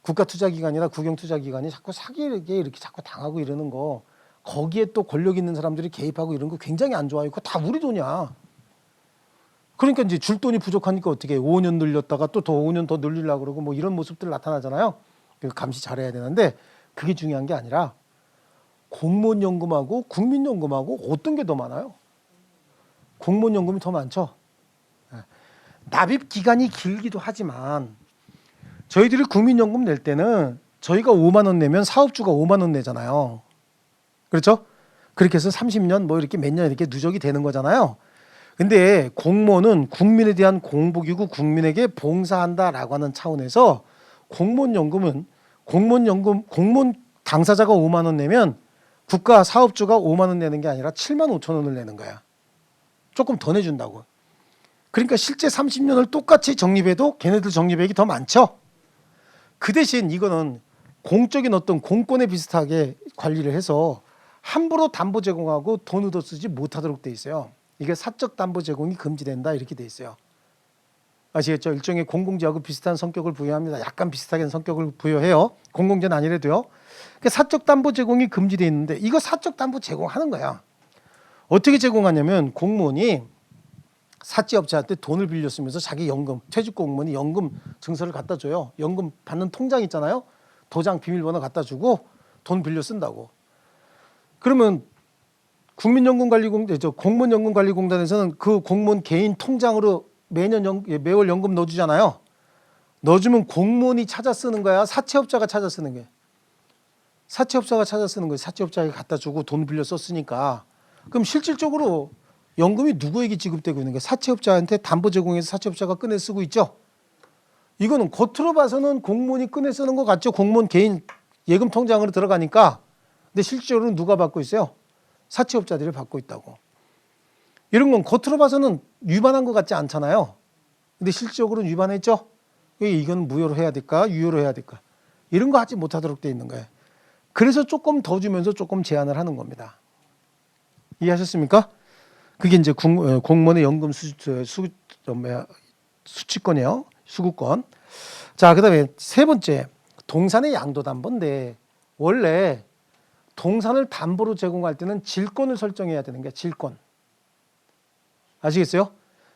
국가투자기관이나 국영투자기관이 자꾸 사기에 이렇게 자꾸 당하고 이러는 거 거기에 또 권력 있는 사람들이 개입하고 이런 거 굉장히 안 좋아요. 그거 다 우리 돈이야. 그러니까 이제 줄 돈이 부족하니까 어떻게 해? 5년 늘렸다가 또 더 5년 더 늘리려고 그러고 뭐 이런 모습들 나타나잖아요. 감시 잘해야 되는데 그게 중요한 게 아니라 공무원연금하고 국민연금하고 어떤 게 더 많아요? 공무원연금이 더 많죠. 납입 기간이 길기도 하지만 저희들이 국민연금 낼 때는 저희가 5만 원 내면 사업주가 5만 원 내잖아요. 그렇죠? 그렇게 해서 30년 뭐 이렇게 몇 년 이렇게 누적이 되는 거잖아요. 근데 공무원은 국민에 대한 공복이고 국민에게 봉사한다라고 하는 차원에서 공무원연금은 공무원 당사자가 5만 원 내면 국가 사업주가 5만 원 내는 게 아니라 7만 5천 원을 내는 거야. 조금 더 내준다고. 그러니까 실제 30년을 똑같이 적립해도 걔네들 적립액이 더 많죠. 그 대신 이거는 공적인 어떤 공권에 비슷하게 관리를 해서 함부로 담보 제공하고 돈 얻어 쓰지 못하도록 돼 있어요. 이게 사적 담보 제공이 금지된다 이렇게 돼 있어요. 아시겠죠? 일종의 공공재하고 비슷한 성격을 부여합니다. 약간 비슷하게 성격을 부여해요. 공공재는 아니래도요. 그러니까 사적 담보 제공이 금지돼 있는데 이거 사적 담보 제공하는 거야. 어떻게 제공하냐면 공무원이 사채업자한테 돈을 빌렸으면서 자기 연금, 퇴직 공무원이 연금 증서를 갖다 줘요. 연금 받는 통장 있잖아요. 도장 비밀번호 갖다 주고 돈 빌려 쓴다고. 그러면 공무원연금관리공단에서는 그 공무원 개인 통장으로 매월 연금 넣어주잖아요. 넣어주면 공무원이 찾아 쓰는 거야? 사채업자가 찾아 쓰는 거야? 사채업자가 찾아 쓰는 거야. 사채업자에게 갖다 주고 돈 빌려 썼으니까. 그럼 실질적으로 연금이 누구에게 지급되고 있는 거야? 사채업자한테 담보 제공해서 사채업자가 꺼내 쓰고 있죠. 이거는 겉으로 봐서는 공무원이 꺼내 쓰는 것 같죠. 공무원 개인 예금 통장으로 들어가니까. 근데 실질적으로는 누가 받고 있어요? 사채업자들이 받고 있다고. 이런 건 겉으로 봐서는 위반한 것 같지 않잖아요. 근데 실질적으로는 위반했죠. 이건 무효로 해야 될까? 유효로 해야 될까? 이런 거 하지 못하도록 돼 있는 거예요. 그래서 조금 더 주면서 조금 제한을 하는 겁니다. 이해하셨습니까? 그게 이제 공무원의 연금 수취권이에요. 수급권. 자, 그다음에 세 번째 동산의 양도담보인데 원래 동산을 담보로 제공할 때는 질권을 설정해야 되는 게 질권. 아시겠어요?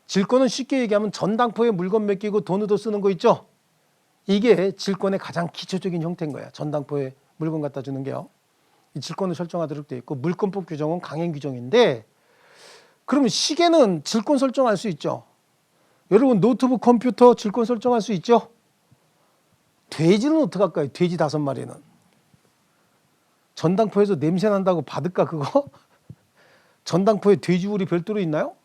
질권은 쉽게 얘기하면 전당포에 물건 맡기고 돈 얻어 쓰는 거 있죠? 이게 질권의 가장 기초적인 형태인 거야. 전당포에 물건 갖다 주는 게요. 이 질권을 설정하도록 되어 있고 물권법 규정은 강행 규정인데 그러면 시계는 질권 설정할 수 있죠. 여러분 노트북 컴퓨터 질권 설정할 수 있죠. 돼지는 어떻게 할까요? 돼지 5마리는. 전당포에서 냄새 난다고 받을까 그거? 전당포에 돼지우리 별도로 있나요?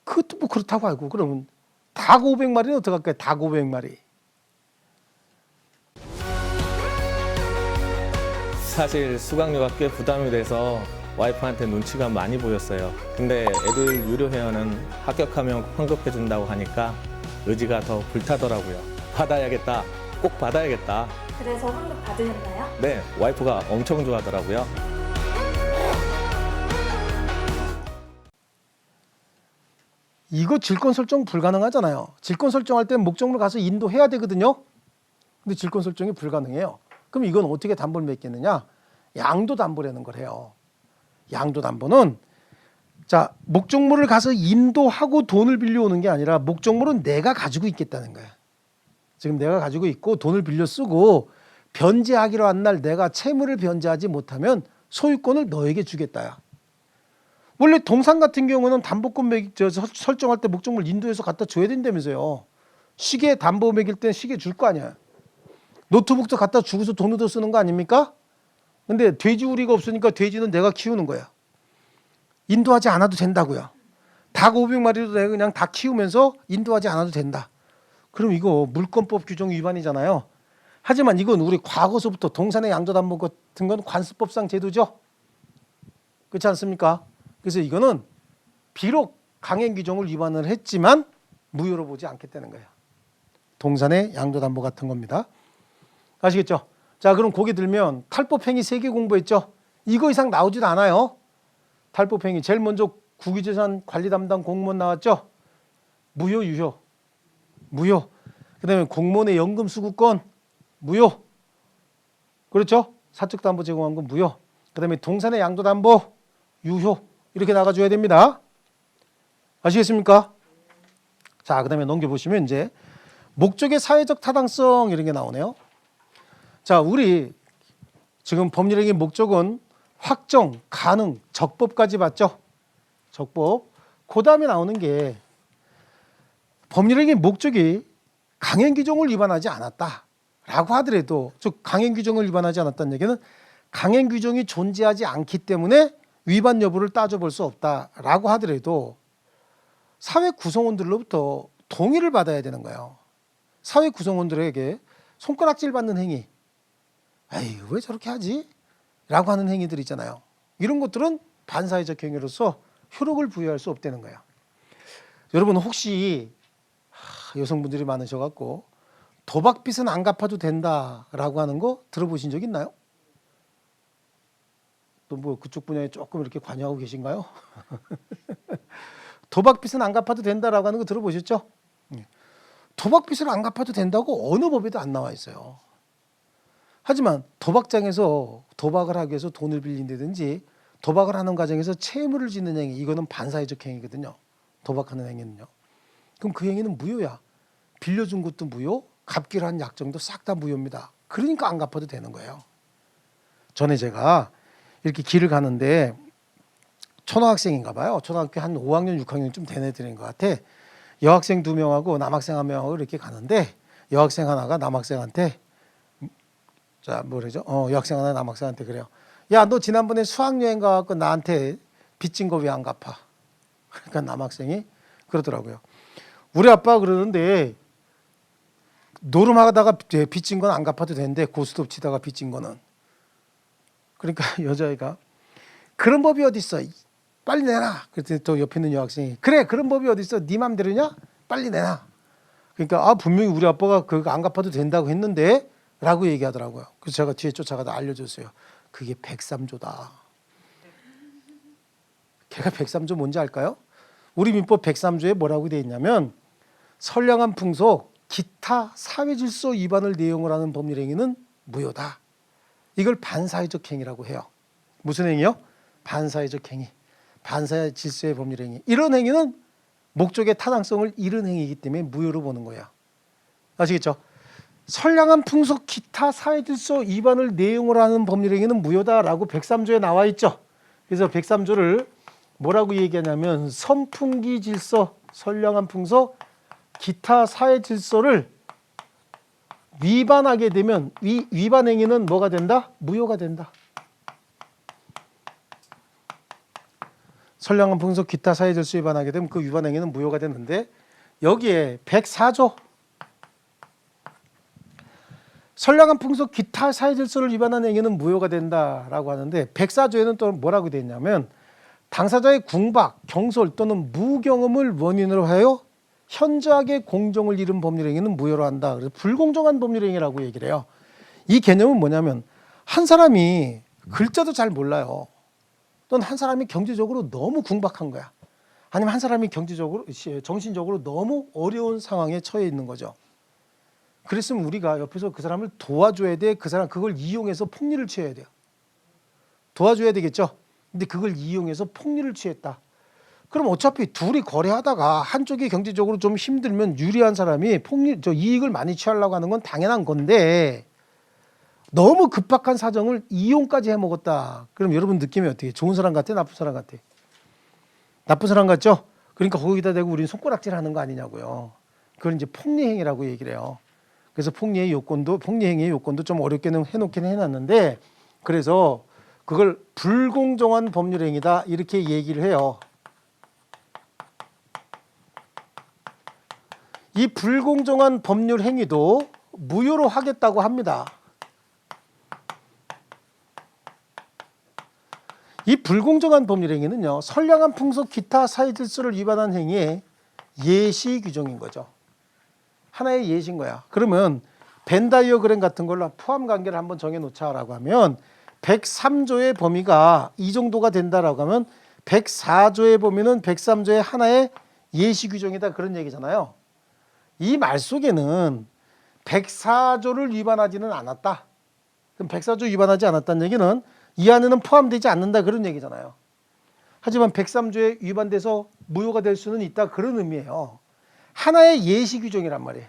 그것도 뭐 그렇다고 알고 그러면 닭 500마리는 어떻게 할까요? 닭 500마리. 사실 수강료가 꽤 부담이 돼서 와이프한테 눈치가 많이 보였어요. 근데 에듀윌 유료 회원은 합격하면 환급해 준다고 하니까 의지가 더 불타더라고요. 받아야겠다. 꼭 받아야겠다. 그래서 환급 받으셨나요? 네, 와이프가 엄청 좋아하더라고요. 이거 질권 설정 불가능하잖아요. 질권 설정할 때는 목적물 가서 인도해야 되거든요. 근데 질권 설정이 불가능해요. 그럼 이건 어떻게 담보를 맺겠느냐? 양도 담보라는 걸 해요. 양도 담보는 자 목적물을 가서 인도하고 돈을 빌려오는 게 아니라 목적물은 내가 가지고 있겠다는 거야. 지금 내가 가지고 있고 돈을 빌려 쓰고 변제하기로 한 날 내가 채무를 변제하지 못하면 소유권을 너에게 주겠다야. 원래 동산 같은 경우는 담보권 설정할 때 목적물 인도해서 갖다 줘야 된다면서요. 시계 담보 매길 때 시계 줄 거 아니야. 노트북도 갖다 주고서 돈 얻어 쓰는 거 아닙니까? 근데 돼지우리가 없으니까 돼지는 내가 키우는 거야. 인도하지 않아도 된다고요. 닭 500마리도 내가 그냥 다 키우면서 인도하지 않아도 된다. 그럼 이거 물권법 규정 위반이잖아요. 하지만 이건 우리 과거서부터 동산의 양도담보 같은 건 관습법상 제도죠. 그렇지 않습니까? 그래서 이거는 비록 강행 규정을 위반을 했지만 무효로 보지 않겠다는 거예요. 동산의 양도담보 같은 겁니다. 아시겠죠? 자, 그럼 거기 들면 탈법행위 3개 공부했죠? 이거 이상 나오지도 않아요. 탈법행위 제일 먼저 국유재산 관리 담당 공무원 나왔죠? 무효, 유효. 무효. 그다음에 공무원의 연금 수급권 무효. 그렇죠? 사적 담보 제공한 건 무효. 그다음에 동산의 양도 담보 유효. 이렇게 나가줘야 됩니다. 아시겠습니까? 자, 그다음에 넘겨 보시면 이제 목적의 사회적 타당성 이런 게 나오네요. 자, 우리 지금 법률행위 목적은 확정, 가능, 적법까지 봤죠? 적법. 그다음에 나오는 게 법률행위 목적이 강행 규정을 위반하지 않았다라고 하더라도 즉 강행 규정을 위반하지 않았다는 얘기는 강행 규정이 존재하지 않기 때문에 위반 여부를 따져볼 수 없다라고 하더라도 사회 구성원들로부터 동의를 받아야 되는 거예요. 사회 구성원들에게 손가락질 받는 행위, 에이 왜 저렇게 하지? 라고 하는 행위들 있잖아요. 이런 것들은 반사회적 행위로서 효력을 부여할 수 없다는 거예요. 여러분 혹시 여성분들이 많으셔갖고 도박빚은 안 갚아도 된다라고 하는 거 들어보신 적 있나요? 또 뭐 그쪽 분야에 조금 이렇게 관여하고 계신가요? 도박빚은 안 갚아도 된다라고 하는 거 들어보셨죠? 도박빚을 안 갚아도 된다고 어느 법에도 안 나와 있어요. 하지만 도박장에서 도박을 하기 위해서 돈을 빌린다든지 도박을 하는 과정에서 채무를 짓는 행위, 이거는 반사회적 행위거든요. 도박하는 행위는요. 그럼 그 행위는 무효야. 빌려준 것도 무효, 갚기로 한 약정도 싹 다 무효입니다. 그러니까 안 갚아도 되는 거예요. 전에 제가 이렇게 길을 가는데 초등학생인가 봐요. 초등학교 한 5학년, 6학년쯤 된 애들인 것 같아. 여학생 2명하고 남학생 1명하고 이렇게 가는데 여학생 하나가 남학생한테 자 뭐래죠? 여학생 하나 남학생한테 그래요. 야, 너 지난번에 수학여행 가갖고 나한테 빚진 거 왜 안 갚아? 그러니까 남학생이 그러더라고요. 우리 아빠가 그러는데 노름하다가 빚진 건 안 갚아도 되는데 고스톱 치다가 빚진 거는. 그러니까 여자애가 그런 법이 어디 있어? 빨리 내놔. 그랬더니 또 옆에 있는 여학생이 그래 그런 법이 어디 있어? 네 맘대로냐? 빨리 내놔. 그러니까 분명히 우리 아빠가 그거 안 갚아도 된다고 했는데 라고 얘기하더라고요. 그래서 제가 뒤에 쫓아가다 알려줬어요. 그게 103조다. 걔가 103조 뭔지 알까요? 우리 민법 103조에 뭐라고 되어 있냐면 선량한 풍속, 기타 사회질서 위반을 내용으로 하는 법률행위는 무효다. 이걸 반사회적 행위라고 해요. 무슨 행위요? 반사회적 행위. 반사회 질서의 법률 행위. 이런 행위는 목적의 타당성을 잃은 행위이기 때문에 무효로 보는 거예요. 아시겠죠? 선량한 풍속 기타 사회질서 위반을 내용으로 하는 법률 행위는 무효다라고 103조에 나와 있죠. 그래서 103조를 뭐라고 얘기하냐면 선풍기 질서, 선량한 풍속, 기타 사회 질서를 위반하게 되면 위반 행위는 뭐가 된다? 무효가 된다. 선량한 풍속, 기타 사회 질서 위반하게 되면 그 위반 행위는 무효가 되는데 여기에 104조 선량한 풍속, 기타 사회 질서를 위반한 행위는 무효가 된다라고 하는데 104조에는 또 뭐라고 되어 있냐면 당사자의 궁박, 경솔 또는 무경험을 원인으로 하여 현저하게 공정을 잃은 법률 행위는 무효로 한다. 그래서 불공정한 법률 행위라고 얘기를 해요. 이 개념은 뭐냐면 한 사람이 글자도 잘 몰라요. 또는 한 사람이 경제적으로 너무 궁박한 거야. 아니면 한 사람이 경제적으로, 정신적으로 너무 어려운 상황에 처해 있는 거죠. 그랬으면 우리가 옆에서 그 사람을 도와줘야 돼. 그 사람 그걸 이용해서 폭리를 취해야 돼요. 도와줘야 되겠죠. 근데 그걸 이용해서 폭리를 취했다. 그럼 어차피 둘이 거래하다가 한쪽이 경제적으로 좀 힘들면 유리한 사람이 이익을 많이 취하려고 하는 건 당연한 건데 너무 급박한 사정을 이용까지 해먹었다. 그럼 여러분 느낌이 어떻게? 좋은 사람 같아? 나쁜 사람 같아? 나쁜 사람 같죠? 그러니까 거기다 대고 우리는 손가락질 하는 거 아니냐고요. 그걸 이제 폭리행위라고 얘기를 해요. 그래서 폭리행위의 요건도 좀 어렵게는 해놓긴 해놨는데 그래서 그걸 불공정한 법률 행위다 이렇게 얘기를 해요. 이 불공정한 법률 행위도 무효로 하겠다고 합니다. 이 불공정한 법률 행위는요. 선량한 풍속 기타 사회 질서를 위반한 행위의 예시 규정인 거죠. 하나의 예시인 거야. 그러면 벤 다이어그램 같은 걸로 포함 관계를 한번 정해놓자라고 하면 103조의 범위가 이 정도가 된다라고 하면 104조의 범위는 103조의 하나의 예시 규정이다 그런 얘기잖아요. 이 말 속에는 104조를 위반하지는 않았다. 그럼 104조 위반하지 않았다는 얘기는 이 안에는 포함되지 않는다 그런 얘기잖아요. 하지만 103조에 위반돼서 무효가 될 수는 있다 그런 의미예요. 하나의 예시 규정이란 말이에요.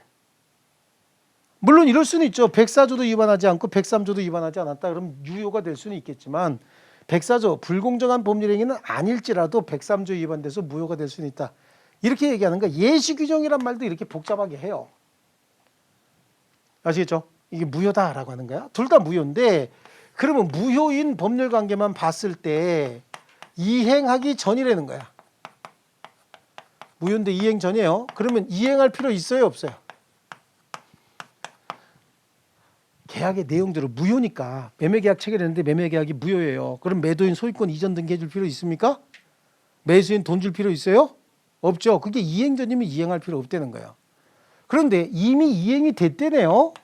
물론 이럴 수는 있죠. 104조도 위반하지 않고 103조도 위반하지 않았다. 그럼 유효가 될 수는 있겠지만 104조 불공정한 법률 행위는 아닐지라도 103조 위반돼서 무효가 될 수는 있다. 이렇게 얘기하는 거 예시 규정이란 말도 이렇게 복잡하게 해요. 아시겠죠? 이게 무효다라고 하는 거야. 둘 다 무효인데 그러면 무효인 법률 관계만 봤을 때 이행하기 전이라는 거야. 무효인데 이행 전이에요. 그러면 이행할 필요 있어요? 없어요? 계약의 내용대로 무효니까 매매계약 체결했는데 매매계약이 무효예요. 그럼 매도인 소유권 이전 등기해 줄 필요 있습니까? 매수인 돈 줄 필요 있어요? 없죠. 그게 이행 전이면 이행할 필요 없다는 거예요. 그런데 이미 이행이 됐대네요.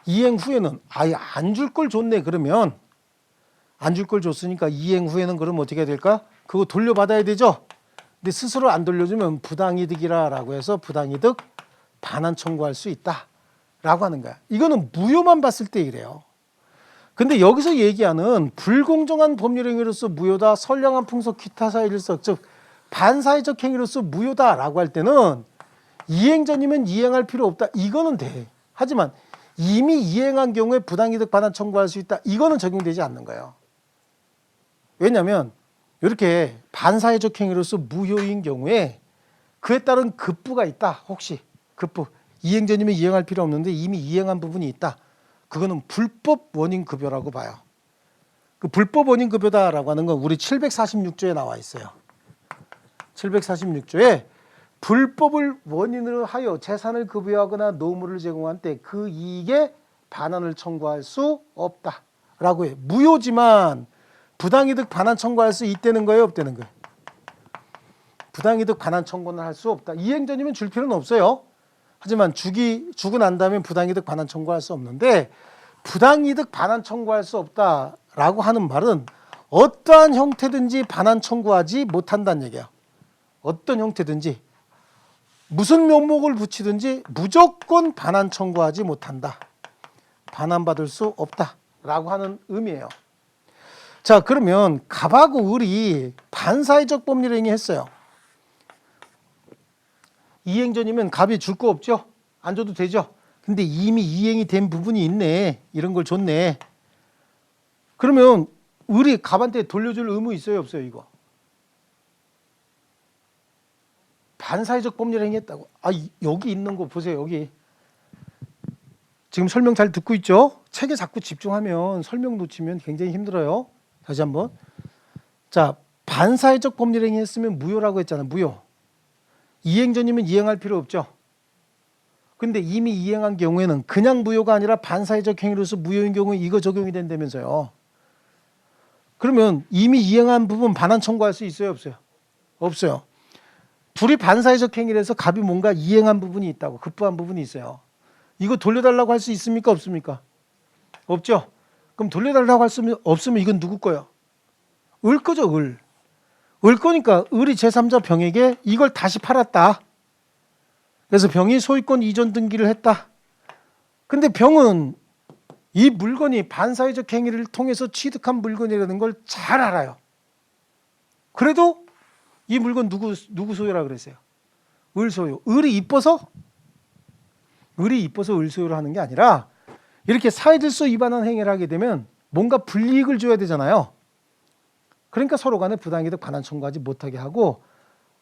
이행 후에는 아예 안 줄 걸 줬네 그러면 안 줄 걸 줬으니까 이행 후에는 그럼 어떻게 해야 될까? 그거 돌려받아야 되죠. 근데 스스로 안 돌려주면 부당이득이라고 해서 부당이득 반환 청구할 수 있다라고 하는 거야. 이거는 무효만 봤을 때 이래요. 근데 여기서 얘기하는 불공정한 법률 행위로서 무효다, 선량한 풍속 기타 사회 질서, 즉 반사회적 행위로서 무효다라고 할 때는 이행 전이면 이행할 필요 없다. 이거는 돼. 하지만 이미 이행한 경우에 부당이득 반환 청구할 수 있다. 이거는 적용되지 않는 거예요. 왜냐하면 이렇게 반사회적 행위로서 무효인 경우에 그에 따른 급부가 있다. 혹시 급부. 이행 전이면 이행할 필요 없는데 이미 이행한 부분이 있다. 그거는 불법 원인 급여라고 봐요. 그 불법 원인 급여다라고 하는 건 우리 746조에 나와 있어요. 746조에 불법을 원인으로 하여 재산을 급여하거나 노무를 제공한 때 그 이익에 반환을 청구할 수 없다라고 해. 무효지만 부당이득 반환 청구할 수 있다는 거예요, 없다는 거예요? 부당이득 반환 청구는 할 수 없다. 이행 전이면 줄 필요는 없어요. 하지만 주고 난 다음에 부당이득 반환 청구할 수 없는데 부당이득 반환 청구할 수 없다라고 하는 말은 어떠한 형태든지 반환 청구하지 못한다는 얘기예요. 어떤 형태든지 무슨 명목을 붙이든지 무조건 반환 청구하지 못한다. 반환받을 수 없다라고 하는 의미예요. 자, 그러면 갑하고 을이 반사회적 법률 행위 했어요. 이행전이면 갑이 줄 거 없죠? 안 줘도 되죠? 근데 이미 이행이 된 부분이 있네. 이런 걸 줬네. 그러면 을이 갑한테 돌려줄 의무 있어요, 없어요, 이거? 반사회적 법률 행위했다고. 아, 여기 있는 거 보세요, 여기. 지금 설명 잘 듣고 있죠? 책에 자꾸 집중하면 설명 놓치면 굉장히 힘들어요. 다시 한번. 자, 반사회적 법률 행위 했으면 무효라고 했잖아요, 무효. 이행전이면 이행할 필요 없죠. 근데 이미 이행한 경우에는 그냥 무효가 아니라 반사회적 행위로서 무효인 경우에 이거 적용이 된다면서요. 그러면 이미 이행한 부분 반환 청구할 수 있어요, 없어요? 없어요. 둘이 반사회적 행위를 해서 갑이 뭔가 이행한 부분이 있다고, 급부한 부분이 있어요. 이거 돌려달라고 할 수 있습니까, 없습니까? 없죠. 그럼 돌려달라고 할 수 없으면 이건 누구 거예요? 을 거죠, 을. 을 거니까 을이 제3자 병에게 이걸 다시 팔았다. 그래서 병이 소유권 이전 등기를 했다. 근데 병은 이 물건이 반사회적 행위를 통해서 취득한 물건이라는 걸 잘 알아요. 그래도 이 물건 누구 소유라 그랬어요? 을 소유. 을이 이뻐서 을 소유를 하는 게 아니라 이렇게 사회질서 위반한 행위를 하게 되면 뭔가 불이익을 줘야 되잖아요. 그러니까 서로 간에 부당이득 반환 청구하지 못하게 하고,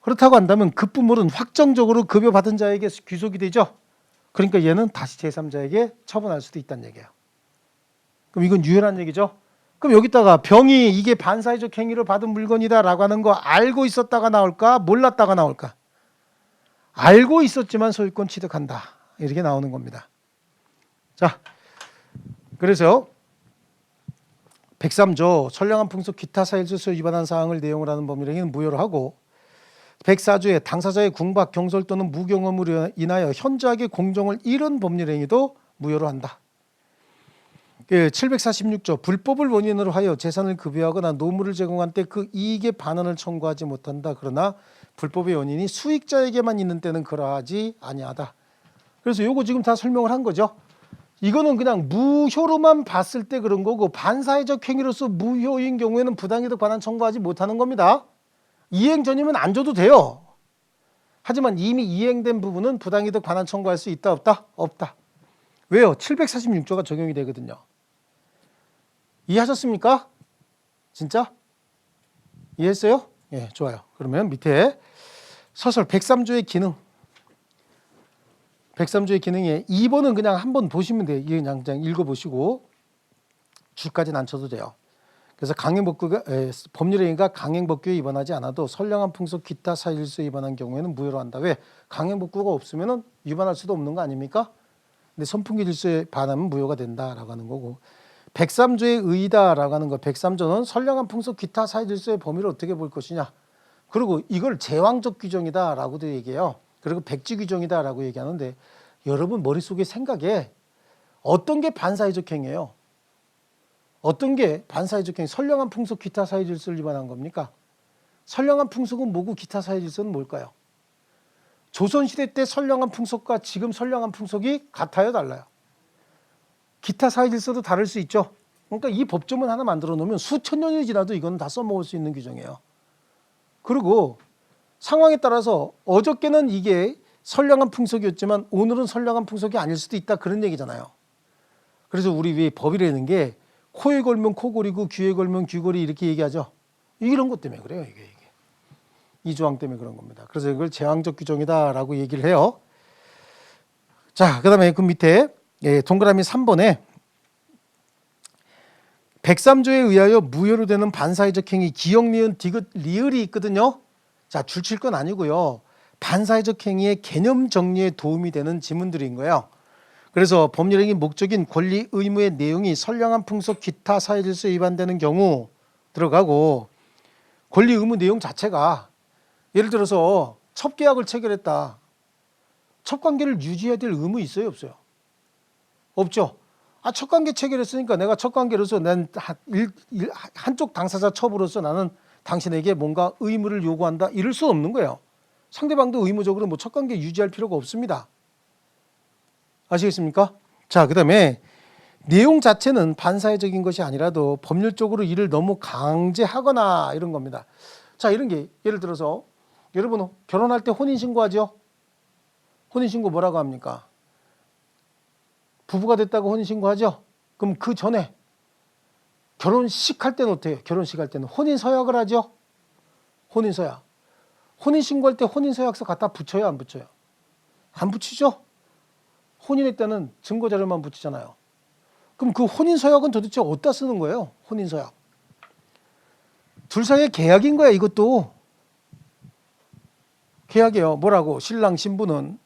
그렇다고 한다면 급부물은 확정적으로 급여받은 자에게 귀속이 되죠. 그러니까 얘는 다시 제3자에게 처분할 수도 있다는 얘기예요. 그럼 이건 유연한 얘기죠. 그럼 여기다가 병이 이게 반사회적 행위를 받은 물건이다라고 하는 거 알고 있었다가 나올까, 몰랐다가 나올까? 알고 있었지만 소유권 취득한다, 이렇게 나오는 겁니다. 자, 그래서 103조 선량한 풍속 기타 사실질서 위반한 사항을 내용으로 하는 법률 행위는 무효로 하고, 104조의 당사자의 궁박, 경솔 또는 무경험으로 인하여 현저하게 공정을 잃은 법률 행위도 무효로 한다. 746조 불법을 원인으로 하여 재산을 급여하거나 노무를 제공한 때 그 이익의 반환을 청구하지 못한다. 그러나 불법의 원인이 수익자에게만 있는 때는 그러하지 아니하다. 그래서 요거 지금 다 설명을 한 거죠. 이거는 그냥 무효로만 봤을 때 그런 거고, 반사회적 행위로서 무효인 경우에는 부당이득 반환 청구하지 못하는 겁니다. 이행 전이면 안 줘도 돼요. 하지만 이미 이행된 부분은 부당이득 반환 청구할 수 있다, 없다? 없다. 왜요? 746조가 적용이 되거든요. 이해하셨습니까? 진짜? 이해했어요? 예, 좋아요. 그러면 밑에 서술 103조의 기능. 103조의 기능에 2번은 그냥 한번 보시면 돼요. 그냥 읽어보시고 줄까지는 안 쳐도 돼요. 그래서 법률행위가 강행법규에 위반하지 않아도 선량한 풍속 기타 사실질서에 위반한 경우에는 무효로 한다. 왜? 강행법규가 없으면 위반할 수도 없는 거 아닙니까? 근데 선풍기 질서에 반하면 무효가 된다라고 하는 거고, 103조의 의의다라고 하는 거, 103조는 선량한 풍속 기타 사실질서의 범위를 어떻게 볼 것이냐. 그리고 이걸 제왕적 규정이다라고도 얘기해요. 그리고 백지 규정이다라고 얘기하는데, 여러분 머릿속에 생각에 어떤 게 반사회적 행위예요? 어떤 게 반사회적 행위? 선량한 풍속 기타 사회질서를 위반한 겁니까? 선량한 풍속은 뭐고 기타 사회질서는 뭘까요? 조선시대 때 선량한 풍속과 지금 선량한 풍속이 같아요, 달라요? 기타 사회질서도 다를 수 있죠. 그러니까 이 법조문 하나 만들어 놓으면 수천 년이 지나도 이건 다 써먹을 수 있는 규정이에요. 그리고 상황에 따라서 어저께는 이게 선량한 풍속이었지만 오늘은 선량한 풍속이 아닐 수도 있다, 그런 얘기잖아요. 그래서 우리 왜 법이라는 게 코에 걸면 코골이고 귀에 걸면 귀걸이 이렇게 얘기하죠. 이런 것 때문에 그래요. 이게. 이 조항 때문에 그런 겁니다. 그래서 이걸 제왕적 규정이다라고 얘기를 해요. 자, 그다음에 그 밑에 동그라미 3번에 103조에 의하여 무효로 되는 반사회적 행위 기역, 니은, 디귿, 리을이 있거든요. 자, 줄칠 건 아니고요. 반사회적 행위의 개념 정리에 도움이 되는 지문들인 거예요. 그래서 법률행위 목적인 권리 의무의 내용이 선량한 풍속 기타 사회질서에 위반되는 경우 들어가고, 권리 의무 내용 자체가 예를 들어서 첩계약을 체결했다. 첩관계를 유지해야 될 의무 있어요, 없어요? 없죠. 첩관계 체결했으니까 내가 첩관계로서 난 한쪽 당사자 첩으로서 나는 당신에게 뭔가 의무를 요구한다, 이럴 수 없는 거예요. 상대방도 의무적으로 뭐 첫 관계 유지할 필요가 없습니다. 아시겠습니까? 자, 그다음에 내용 자체는 반사회적인 것이 아니라도 법률적으로 이를 너무 강제하거나 이런 겁니다. 자, 이런 게 예를 들어서 여러분 결혼할 때 혼인신고하죠? 혼인신고 뭐라고 합니까? 부부가 됐다고 혼인신고하죠? 그럼 그 전에 결혼식 할 때는 어때요? 결혼식 할 때는 혼인서약을 하죠? 혼인서약. 혼인신고할 때 혼인서약서 갖다 붙여요? 안 붙여요? 안 붙이죠? 혼인했다는 증거자료만 붙이잖아요. 그럼 그 혼인서약은 도대체 어디다 쓰는 거예요? 혼인서약. 둘 사이의 계약인 거야, 이것도. 계약이에요. 뭐라고? 신랑 신부는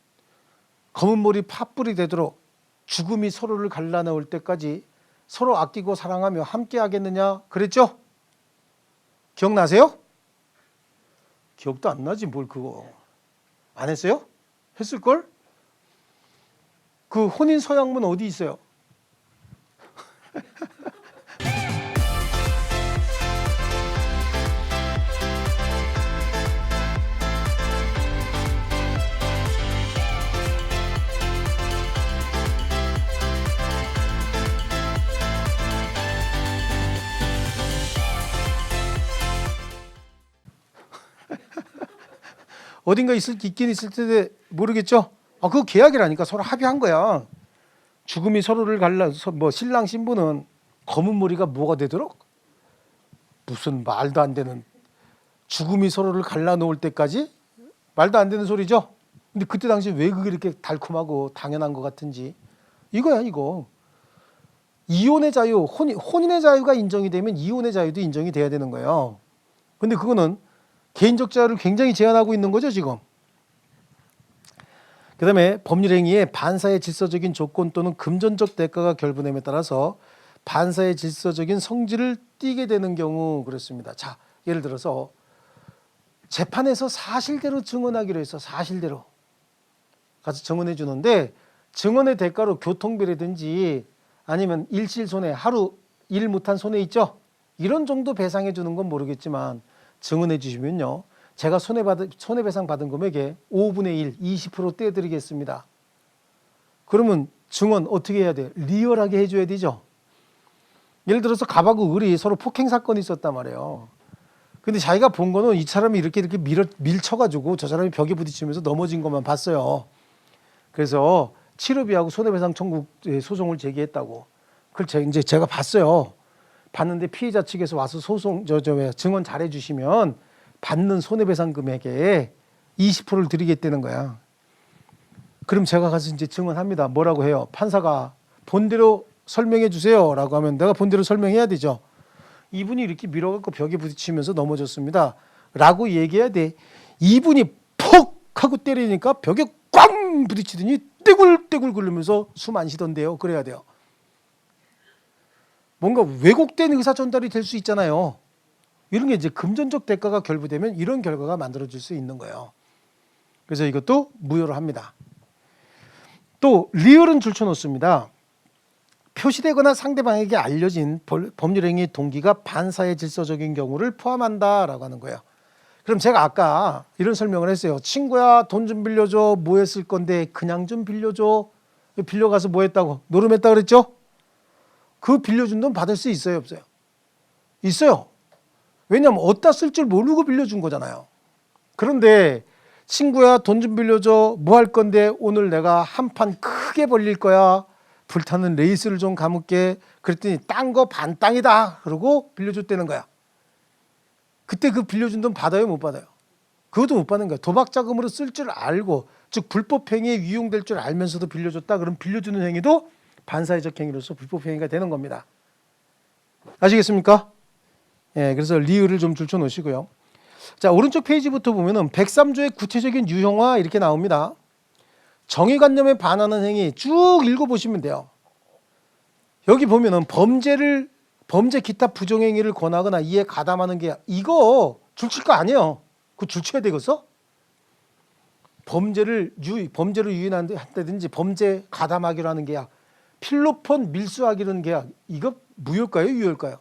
검은 머리 팥불이 되도록 죽음이 서로를 갈라놓을 때까지 서로 아끼고 사랑하며 함께 하겠느냐 그랬죠? 기억나세요? 기억도 안 나지 뭘 그거. 안 했어요? 했을걸? 그 혼인 서약문 어디 있어요? 어딘가 있긴 있을 텐데 모르겠죠? 아, 그거 계약이라니까. 서로 합의한 거야. 죽음이 서로를 갈라서 뭐 신랑 신부는 검은 머리가 뭐가 되도록? 무슨 말도 안 되는, 죽음이 서로를 갈라놓을 때까지? 말도 안 되는 소리죠? 근데 그때 당시 왜 그게 이렇게 달콤하고 당연한 것 같은지. 이거야, 이거. 이혼의 자유, 혼인의 자유가 인정이 되면 이혼의 자유도 인정이 돼야 되는 거예요. 근데 그거는 개인적 자유를 굉장히 제한하고 있는 거죠, 지금. 그 다음에 법률행위에 반사의 질서적인 조건 또는 금전적 대가가 결부됨에 따라서 반사의 질서적인 성질을 띠게 되는 경우 그렇습니다. 자, 예를 들어서 재판에서 사실대로 증언하기로 해서 사실대로 가서 증언해 주는데 증언의 대가로 교통비라든지 아니면 일실손해, 하루 일 못한 손해 있죠? 이런 정도 배상해 주는 건 모르겠지만 증언해 주시면요, 제가 손해배상 받은 금액의 5분의 1, 20% 떼드리겠습니다. 그러면 증언 어떻게 해야 돼요? 리얼하게 해줘야 되죠. 예를 들어서 갑하고 을이 서로 폭행 사건이 있었단 말이에요. 근데 자기가 본 거는 이 사람이 이렇게 밀쳐가지고 저 사람이 벽에 부딪히면서 넘어진 것만 봤어요. 그래서 치료비하고 손해배상 청구 소송을 제기했다고. 그걸 이제 제가 봤어요. 봤는데 피해자 측에서 와서 증언 잘해 주시면 받는 손해배상 금액에 20%를 드리겠다는 거야. 그럼 제가 가서 이제 증언합니다. 뭐라고 해요? 판사가 본대로 설명해 주세요라고 하면 내가 본대로 설명해야 되죠. 이분이 이렇게 밀어갖고 벽에 부딪히면서 넘어졌습니다. 라고 얘기해야 돼. 이분이 퍽 하고 때리니까 벽에 꽝 부딪히더니 떼굴떼굴 굴르면서 숨 안 쉬던데요. 그래야 돼요. 뭔가 왜곡된 의사 전달이 될 수 있잖아요. 이런 게 이제 금전적 대가가 결부되면 이런 결과가 만들어질 수 있는 거예요. 그래서 이것도 무효로 합니다. 또 리얼은 줄쳐놓습니다. 표시되거나 상대방에게 알려진 법률행위 동기가 반사의 질서적인 경우를 포함한다라고 하는 거예요. 그럼 제가 아까 이런 설명을 했어요. 친구야, 돈 좀 빌려줘. 뭐 했을 건데 그냥 좀 빌려줘. 빌려가서 뭐 했다고? 노름했다 그랬죠? 그 빌려준 돈 받을 수 있어요, 없어요? 있어요. 왜냐하면 어디다 쓸 줄 모르고 빌려준 거잖아요. 그런데 친구야, 돈 좀 빌려줘. 뭐 할 건데 오늘 내가 한 판 크게 벌릴 거야. 불타는 레이스를 좀 감을게. 그랬더니 딴 거 반 땅이다. 그러고 빌려줬다는 거야. 그때 그 빌려준 돈 받아요, 못 받아요? 그것도 못 받는 거야. 도박 자금으로 쓸 줄 알고, 즉 불법 행위에 유용될 줄 알면서도 빌려줬다. 그럼 빌려주는 행위도 반사회적 행위로서 불법 행위가 되는 겁니다. 아시겠습니까? 예, 그래서 리을을 좀 줄쳐 놓으시고요. 자, 오른쪽 페이지부터 보면은 103조의 구체적인 유형화 이렇게 나옵니다. 정의관념에 반하는 행위 쭉 읽어보시면 돼요. 여기 보면은 범죄 기타 부정행위를 권하거나 이에 가담하는 게 이거 줄칠 거 아니에요. 그거 줄쳐야 되겠어? 범죄로 유인한다든지 범죄 가담하기로 하는 계약, 필로폰 밀수하기로 계약, 이거 무효일까요? 유효일까요?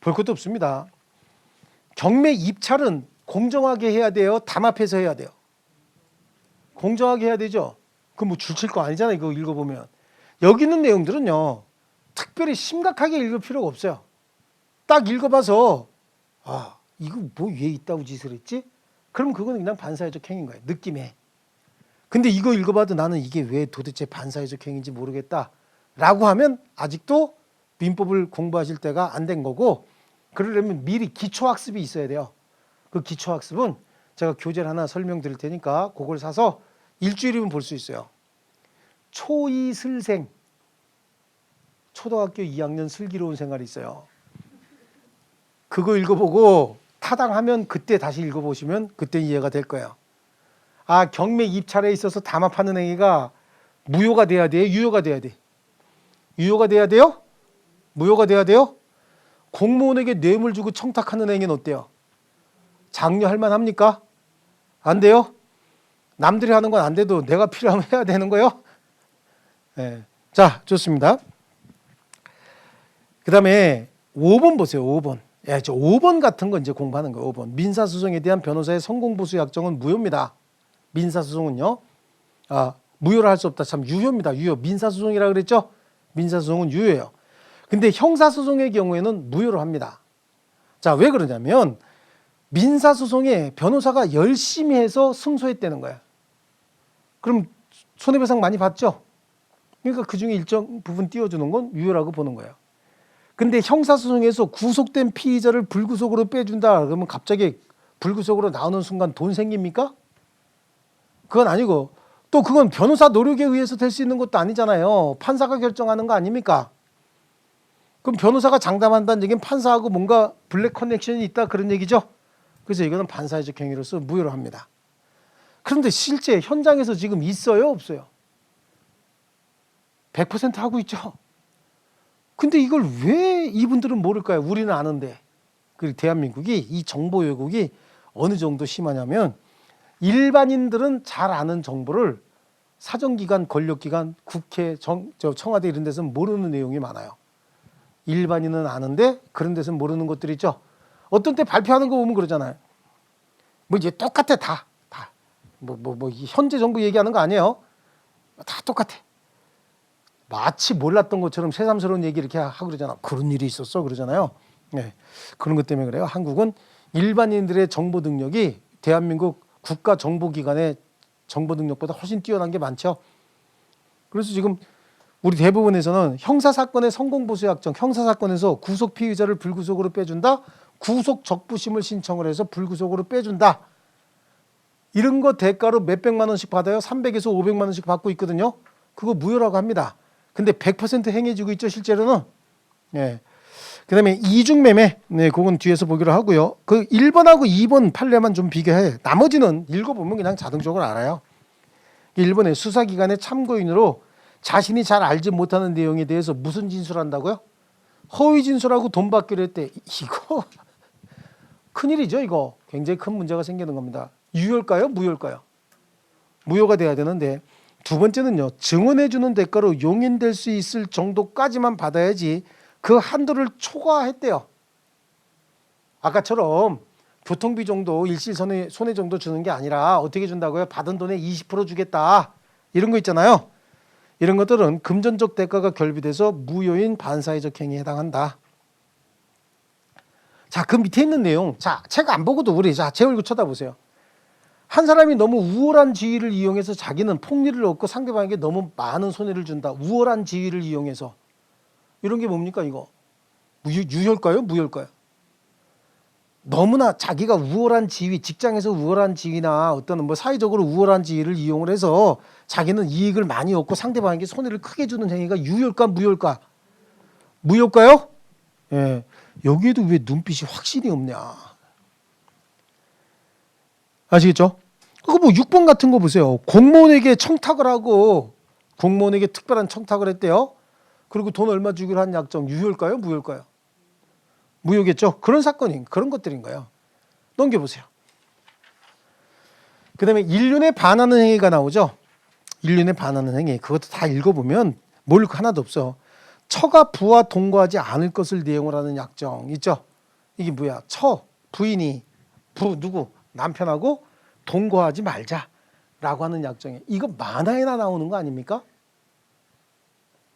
볼 것도 없습니다. 경매 입찰은 공정하게 해야 돼요? 담합해서 해야 돼요? 공정하게 해야 되죠? 그 뭐 줄칠 거 아니잖아요. 이거 읽어보면. 여기 있는 내용들은요. 특별히 심각하게 읽을 필요가 없어요. 딱 읽어봐서 아 이거 뭐 왜 이따구 짓을 했지? 그럼 그거는 그냥 반사회적 행위인 거예요. 느낌에. 근데 이거 읽어봐도 나는 이게 왜 도대체 반사회적 행위인지 모르겠다 라고 하면 아직도 민법을 공부하실 때가 안 된 거고, 그러려면 미리 기초학습이 있어야 돼요. 그 기초학습은 제가 교재를 하나 설명드릴 테니까 그걸 사서 일주일이면 볼 수 있어요. 초2 슬생, 초등학교 2학년 슬기로운 생활이 있어요. 그거 읽어보고 타당하면 그때 다시 읽어보시면 그때 이해가 될 거예요. 아, 경매 입찰에 있어서 담합하는 행위가 무효가 돼야 돼? 유효가 돼야 돼? 유효가 돼야 돼요? 무효가 돼야 돼요? 공무원에게 뇌물 주고 청탁하는 행위는 어때요? 장려할 만합니까? 안 돼요? 남들이 하는 건 안 돼도 내가 필요하면 해야 되는 거예요? 네. 자, 좋습니다. 그 다음에 5번 보세요. 5번. 야, 저 5번 같은 건 이제 공부하는 거예요. 5번. 민사소송에 대한 변호사의 성공보수 약정은 무효입니다. 민사소송은요. 아, 무효를 할 수 없다. 참 유효입니다. 유효. 민사소송이라 그랬죠? 민사소송은 유효예요. 근데 형사소송의 경우에는 무효로 합니다. 자, 왜 그러냐면 민사소송에 변호사가 열심히 해서 승소했다는 거야. 그럼 손해배상 많이 받죠? 그러니까 그중에 일정 부분 띄워주는 건 유효라고 보는 거예요. 근데 형사소송에서 구속된 피의자를 불구속으로 빼준다 그러면 갑자기 불구속으로 나오는 순간 돈 생깁니까? 그건 아니고, 또 그건 변호사 노력에 의해서 될 수 있는 것도 아니잖아요. 판사가 결정하는 거 아닙니까? 그럼 변호사가 장담한다는 얘기는 판사하고 뭔가 블랙 커넥션이 있다 그런 얘기죠. 그래서 이거는 반사회적 행위로서 무효로 합니다. 그런데 실제 현장에서 지금 있어요, 없어요? 100% 하고 있죠. 근데 이걸 왜 이분들은 모를까요? 우리는 아는데. 그리고 대한민국이 이 정보 왜곡이 어느 정도 심하냐면 일반인들은 잘 아는 정보를 사정기관, 권력기관, 국회, 청와대 이런 데서는 모르는 내용이 많아요. 일반인은 아는데 그런 데서는 모르는 것들이 있죠. 어떤 때 발표하는 거 보면 그러잖아요. 뭐 이제 똑같아 다. 현재 정부 얘기하는 거 아니에요. 다 똑같아. 마치 몰랐던 것처럼 새삼스러운 얘기 이렇게 하고 그러잖아. 그런 일이 있었어 그러잖아요. 네. 그런 것 때문에 그래요. 한국은 일반인들의 정보 능력이 대한민국 국가정보기관의 정보 능력보다 훨씬 뛰어난 게 많죠. 그래서 지금 우리 대법원에서는 형사사건의 성공보수약정, 형사사건에서 구속 피의자를 불구속으로 빼준다, 구속 적부심을 신청을 해서 불구속으로 빼준다, 이런 거 대가로 몇백만 원씩 받아요. 300에서 500만 원씩 받고 있거든요. 그거 무효라고 합니다. 근데 100% 행해지고 있죠, 실제로는. 예. 그 다음에 이중매매, 네, 그건 뒤에서 보기로 하고요. 그 1번하고 2번 판례만 좀 비교해. 나머지는 읽어보면 그냥 자동적으로 알아요. 1번에 수사기관의 참고인으로 자신이 잘 알지 못하는 내용에 대해서 무슨 진술한다고요? 허위 진술하고 돈 받기로 했대. 이거 큰일이죠. 이거 굉장히 큰 문제가 생기는 겁니다. 유효일까요? 무효일까요? 무효가 돼야 되는데, 두 번째는요, 증언해주는 대가로 용인될 수 있을 정도까지만 받아야지 그 한도를 초과했대요. 아까처럼 교통비 정도, 일시 손해 정도 주는 게 아니라 어떻게 준다고요? 받은 돈의 20% 주겠다, 이런 거 있잖아요. 이런 것들은 금전적 대가가 결비돼서 무효인 반사회적 행위에 해당한다. 자, 그 밑에 있는 내용, 자, 책 안 보고도 우리 제 얼굴 쳐다보세요. 한 사람이 너무 우월한 지위를 이용해서 자기는 폭리를 얻고 상대방에게 너무 많은 손해를 준다. 우월한 지위를 이용해서. 이런 게 뭡니까 이거? 유효일까요? 무효일까요? 너무나 자기가 우월한 지위, 직장에서 우월한 지위나 어떤 뭐 사회적으로 우월한 지위를 이용을 해서 자기는 이익을 많이 얻고 상대방에게 손해를 크게 주는 행위가 유효일까 무효일까? 무효일까요? 예. 여기에도 왜 눈빛이 확신이 없냐? 아시겠죠? 그거 뭐 6번 같은 거 보세요. 공무원에게 청탁을 하고 공무원에게 특별한 청탁을 했대요. 그리고 돈 얼마 주기로 한 약정, 유효일까요? 무효일까요? 무효겠죠? 그런 사건인, 그런 것들인 거예요. 넘겨보세요. 그 다음에 인륜에 반하는 행위가 나오죠. 인륜에 반하는 행위. 그것도 다 읽어보면 모를 거 하나도 없어. 처가 부와 동거하지 않을 것을 내용을 하는 약정 있죠. 이게 뭐야? 처, 부인이, 누구? 남편하고 동거하지 말자라고 하는 약정이에요. 이거 만화에나 나오는 거 아닙니까?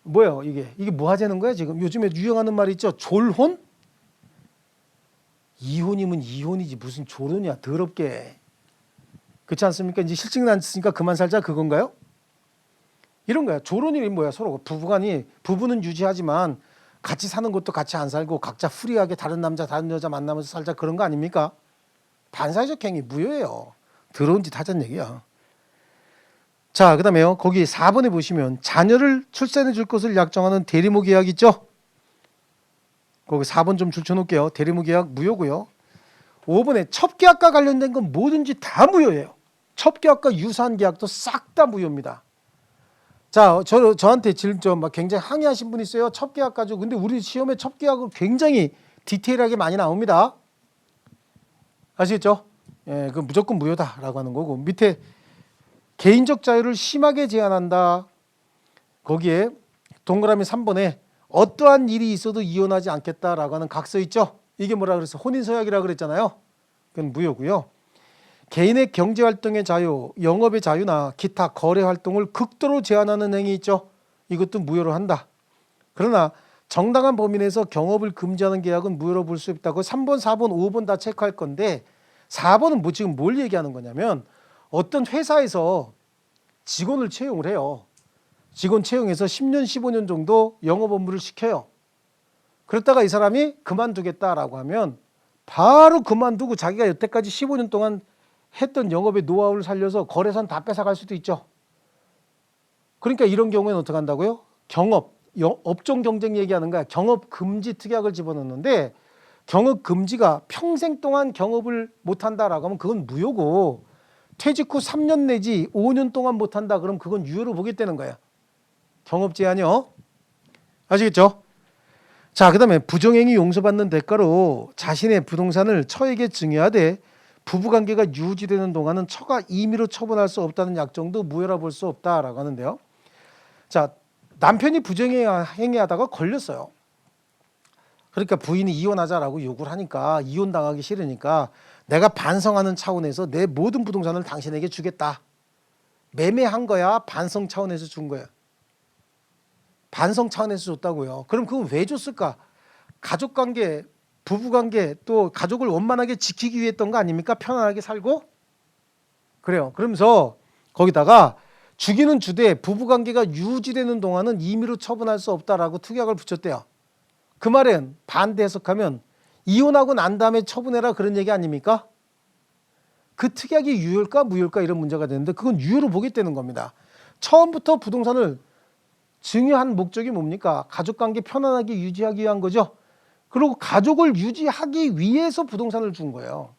뭐예요 이게 뭐 하자는 거야 지금? 요즘에 유행하는 말이 있죠. 졸혼? 이혼이면 이혼이지 무슨 졸혼이야 더럽게. 그렇지 않습니까? 이제 실증 났으니까 그만 살자 그건가요? 이런 거야. 졸혼이 뭐야? 서로 부부는 유지하지만 같이 사는 것도 같이 안 살고 각자 프리하게 다른 남자 다른 여자 만나면서 살자 그런 거 아닙니까? 반사회적 행위 무효예요. 더러운 짓 하자는 얘기야. 자, 그다음에요. 거기 4번에 보시면 자녀를 출산해 줄 것을 약정하는 대리모 계약 있죠? 거기 4번 좀 줄쳐놓을게요. 대리모 계약 무효고요. 5번에 첩계약과 관련된 건 뭐든지 다 무효예요. 첩계약과 유사한 계약도 싹 다 무효입니다. 자, 저한테 지금 막 굉장히 항의하신 분 있어요. 첩계약 가지고. 근데 우리 시험에 첩계약은 굉장히 디테일하게 많이 나옵니다. 아시겠죠? 예, 그 무조건 무효다라고 하는 거고. 밑에 개인적 자유를 심하게 제한한다. 거기에 동그라미 3번에 어떠한 일이 있어도 이혼하지 않겠다라고 하는 각서 있죠? 이게 뭐라 그랬어? 혼인서약이라고 그랬잖아요. 그건 무효고요. 개인의 경제활동의 자유, 영업의 자유나 기타 거래활동을 극도로 제한하는 행위 있죠. 이것도 무효로 한다. 그러나 정당한 범위 내에서 경업을 금지하는 계약은 무효로 볼 수 있다고 3번, 4번, 5번 다 체크할 건데 4번은 지금 뭘 얘기하는 거냐면 어떤 회사에서 직원을 채용을 해요. 직원 채용해서 10년, 15년 정도 영업 업무를 시켜요. 그랬다가 이 사람이 그만두겠다라고 하면 바로 그만두고 자기가 여태까지 15년 동안 했던 영업의 노하우를 살려서 거래선 다 뺏어갈 수도 있죠. 그러니까 이런 경우에는 어떻게 한다고요? 업종 경쟁 얘기하는 거야. 경업 금지 특약을 집어넣는데 경업 금지가 평생 동안 경업을 못한다라고 하면 그건 무효고 퇴직 후 3년 내지 5년 동안 못한다 그럼 그건 유효로 보겠다는 거예요. 경업 제한이요. 아시겠죠? 자, 그 다음에 부정행위 용서받는 대가로 자신의 부동산을 처에게 증여하되 부부관계가 유지되는 동안은 처가 임의로 처분할 수 없다는 약정도 무효라 볼 수 없다라고 하는데요. 자, 남편이 부정행위하다가 걸렸어요. 그러니까 부인이 이혼하자라고 요구를 하니까 이혼당하기 싫으니까 내가 반성하는 차원에서 내 모든 부동산을 당신에게 주겠다. 매매한 거야? 반성 차원에서 준 거야? 반성 차원에서 줬다고요. 그럼 그건 왜 줬을까? 가족관계, 부부관계 또 가족을 원만하게 지키기 위해 했던 거 아닙니까? 편안하게 살고? 그래요. 그러면서 거기다가 주기는 주되 부부관계가 유지되는 동안은 임의로 처분할 수 없다라고 특약을 붙였대요. 그 말은 반대 해석하면 이혼하고 난 다음에 처분해라 그런 얘기 아닙니까? 그 특약이 유효일까 무효일까 이런 문제가 되는데 그건 유효로 보겠다는 겁니다. 처음부터 부동산을 증여한 목적이 뭡니까? 가족관계 편안하게 유지하기 위한 거죠. 그리고 가족을 유지하기 위해서 부동산을 준 거예요.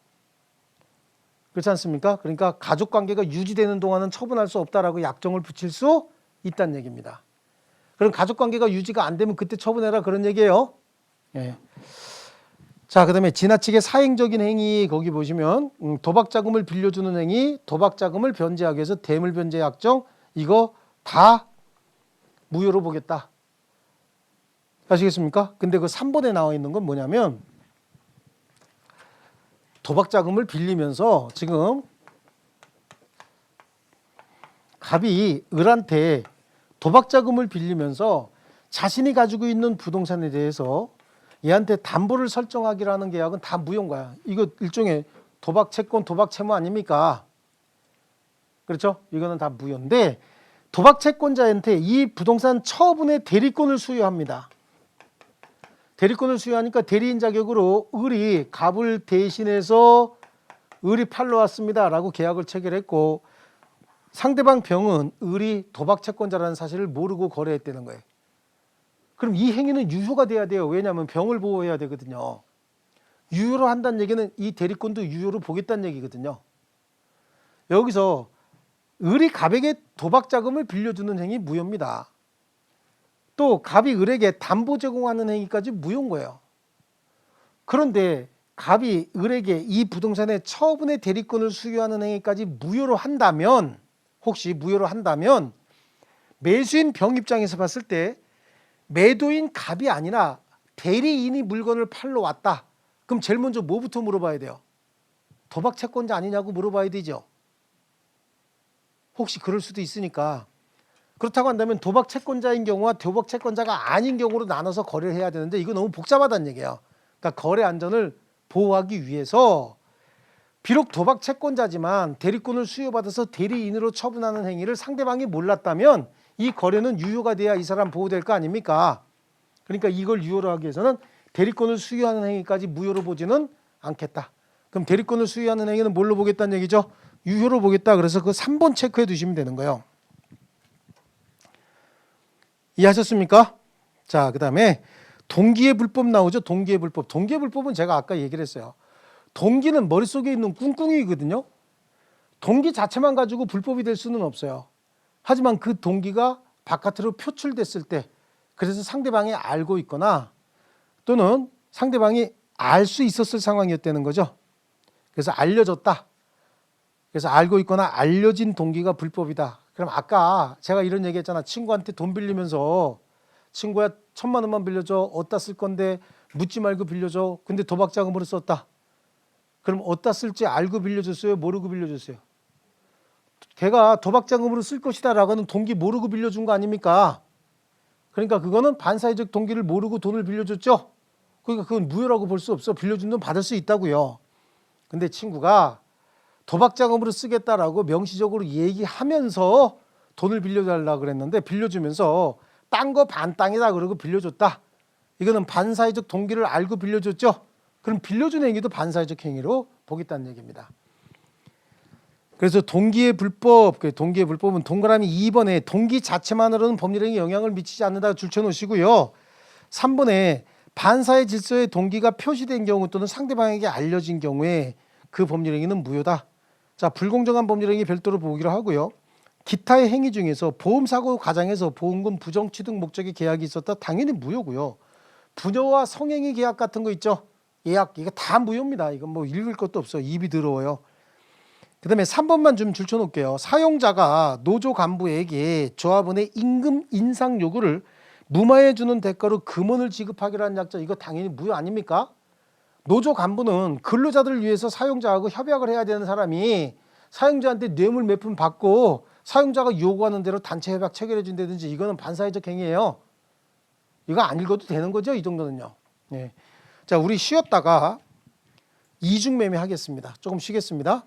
그렇지 않습니까? 그러니까 가족관계가 유지되는 동안은 처분할 수 없다라고 약정을 붙일 수 있다는 얘기입니다. 그럼 가족관계가 유지가 안 되면 그때 처분해라 그런 얘기예요. 예. 자, 그다음에 지나치게 사행적인 행위 거기 보시면 도박자금을 빌려주는 행위, 도박자금을 변제하기 위해서 대물변제 약정 이거 다 무효로 보겠다. 아시겠습니까? 근데 그 3번에 나와 있는 건 뭐냐면 도박자금을 빌리면서 지금 갑이 을한테 도박자금을 빌리면서 자신이 가지고 있는 부동산에 대해서 얘한테 담보를 설정하기라는 계약은 다 무효인 거야. 이거 일종의 도박 채권, 도박 채무 아닙니까? 그렇죠? 이거는 다 무효인데 도박 채권자한테 이 부동산 처분의 대리권을 수여합니다. 대리권을 수여하니까 대리인 자격으로 을이 갑을 대신해서 을이 팔러 왔습니다라고 계약을 체결했고 상대방 병은 을이 도박 채권자라는 사실을 모르고 거래했다는 거예요. 그럼 이 행위는 유효가 돼야 돼요. 왜냐하면 병을 보호해야 되거든요. 유효로 한다는 얘기는 이 대리권도 유효로 보겠다는 얘기거든요. 여기서 을이 갑에게 도박 자금을 빌려주는 행위 무효입니다. 또 갑이 을에게 담보 제공하는 행위까지 무효인 거예요. 그런데 갑이 을에게 이 부동산의 처분의 대리권을 수여하는 행위까지 무효로 한다면 혹시 무효로 한다면 매수인 병 입장에서 봤을 때 매도인 갑이 아니라 대리인이 물건을 팔러 왔다. 그럼 제일 먼저 뭐부터 물어봐야 돼요? 도박 채권자 아니냐고 물어봐야 되죠. 혹시 그럴 수도 있으니까. 그렇다고 한다면 도박 채권자인 경우와 도박 채권자가 아닌 경우로 나눠서 거래를 해야 되는데 이거 너무 복잡하다는 얘기예요. 그러니까 거래 안전을 보호하기 위해서 비록 도박 채권자지만 대리권을 수여받아서 대리인으로 처분하는 행위를 상대방이 몰랐다면 이 거래는 유효가 돼야 이 사람 보호될 거 아닙니까? 그러니까 이걸 유효로 하기 위해서는 대리권을 수여하는 행위까지 무효로 보지는 않겠다. 그럼 대리권을 수여하는 행위는 뭘로 보겠다는 얘기죠? 유효로 보겠다. 그래서 그 3번 체크해 두시면 되는 거예요. 이해하셨습니까? 자, 그다음에 동기의 불법 나오죠. 동기의 불법. 동기의 불법은 제가 아까 얘기를 했어요. 동기는 머릿속에 있는 꿍꿍이거든요. 동기 자체만 가지고 불법이 될 수는 없어요. 하지만 그 동기가 바깥으로 표출됐을 때 그래서 상대방이 알고 있거나 또는 상대방이 알 수 있었을 상황이었다는 거죠. 그래서 알려졌다. 그래서 알고 있거나 알려진 동기가 불법이다. 그럼 아까 제가 이런 얘기 했잖아. 친구한테 돈 빌리면서 친구야 1,000만 원만 빌려줘. 어디다 쓸 건데 묻지 말고 빌려줘. 근데 도박 자금으로 썼다. 그럼 어디다 쓸지 알고 빌려줬어요? 모르고 빌려줬어요? 걔가 도박 자금으로 쓸 것이다 라고는 동기 모르고 빌려준 거 아닙니까? 그러니까 그거는 반사회적 동기를 모르고 돈을 빌려줬죠. 그러니까 그건 무효라고 볼 수 없어. 빌려준 돈 받을 수 있다고요. 근데 친구가 도박 자금으로 쓰겠다라고 명시적으로 얘기하면서 돈을 빌려달라고 그랬는데 빌려주면서 딴 거 반 땅이다 그러고 빌려줬다. 이거는 반사회적 동기를 알고 빌려줬죠. 그럼 빌려준 행위도 반사회적 행위로 보겠다는 얘기입니다. 그래서 동기의 불법, 동기의 불법은 동그라미 2번에 동기 자체만으로는 법률행위에 영향을 미치지 않는다고 줄쳐놓으시고요. 3번에 반사회 질서의 동기가 표시된 경우 또는 상대방에게 알려진 경우에 그 법률행위는 무효다. 자, 불공정한 법률행위 별도로 보기로 하고요. 기타의 행위 중에서 보험사고 과정에서 보험금 부정 취득 목적의 계약이 있었다. 당연히 무효고요. 부녀와 성행위 계약 같은 거 있죠. 예약 이거 다 무효입니다. 이건 뭐 읽을 것도 없어. 입이 더러워요. 그다음에 3번만 좀 줄쳐놓을게요. 사용자가 노조 간부에게 조합원의 임금 인상 요구를 무마해 주는 대가로 금원을 지급하기로 한 약정 이거 당연히 무효 아닙니까? 노조 간부는 근로자들을 위해서 사용자하고 협약을 해야 되는 사람이 사용자한테 뇌물 몇 푼 받고 사용자가 요구하는 대로 단체 협약 체결해 준다든지 이거는 반사회적 행위예요. 이거 안 읽어도 되는 거죠? 이 정도는요. 네. 자, 우리 쉬었다가 이중매매 하겠습니다. 조금 쉬겠습니다.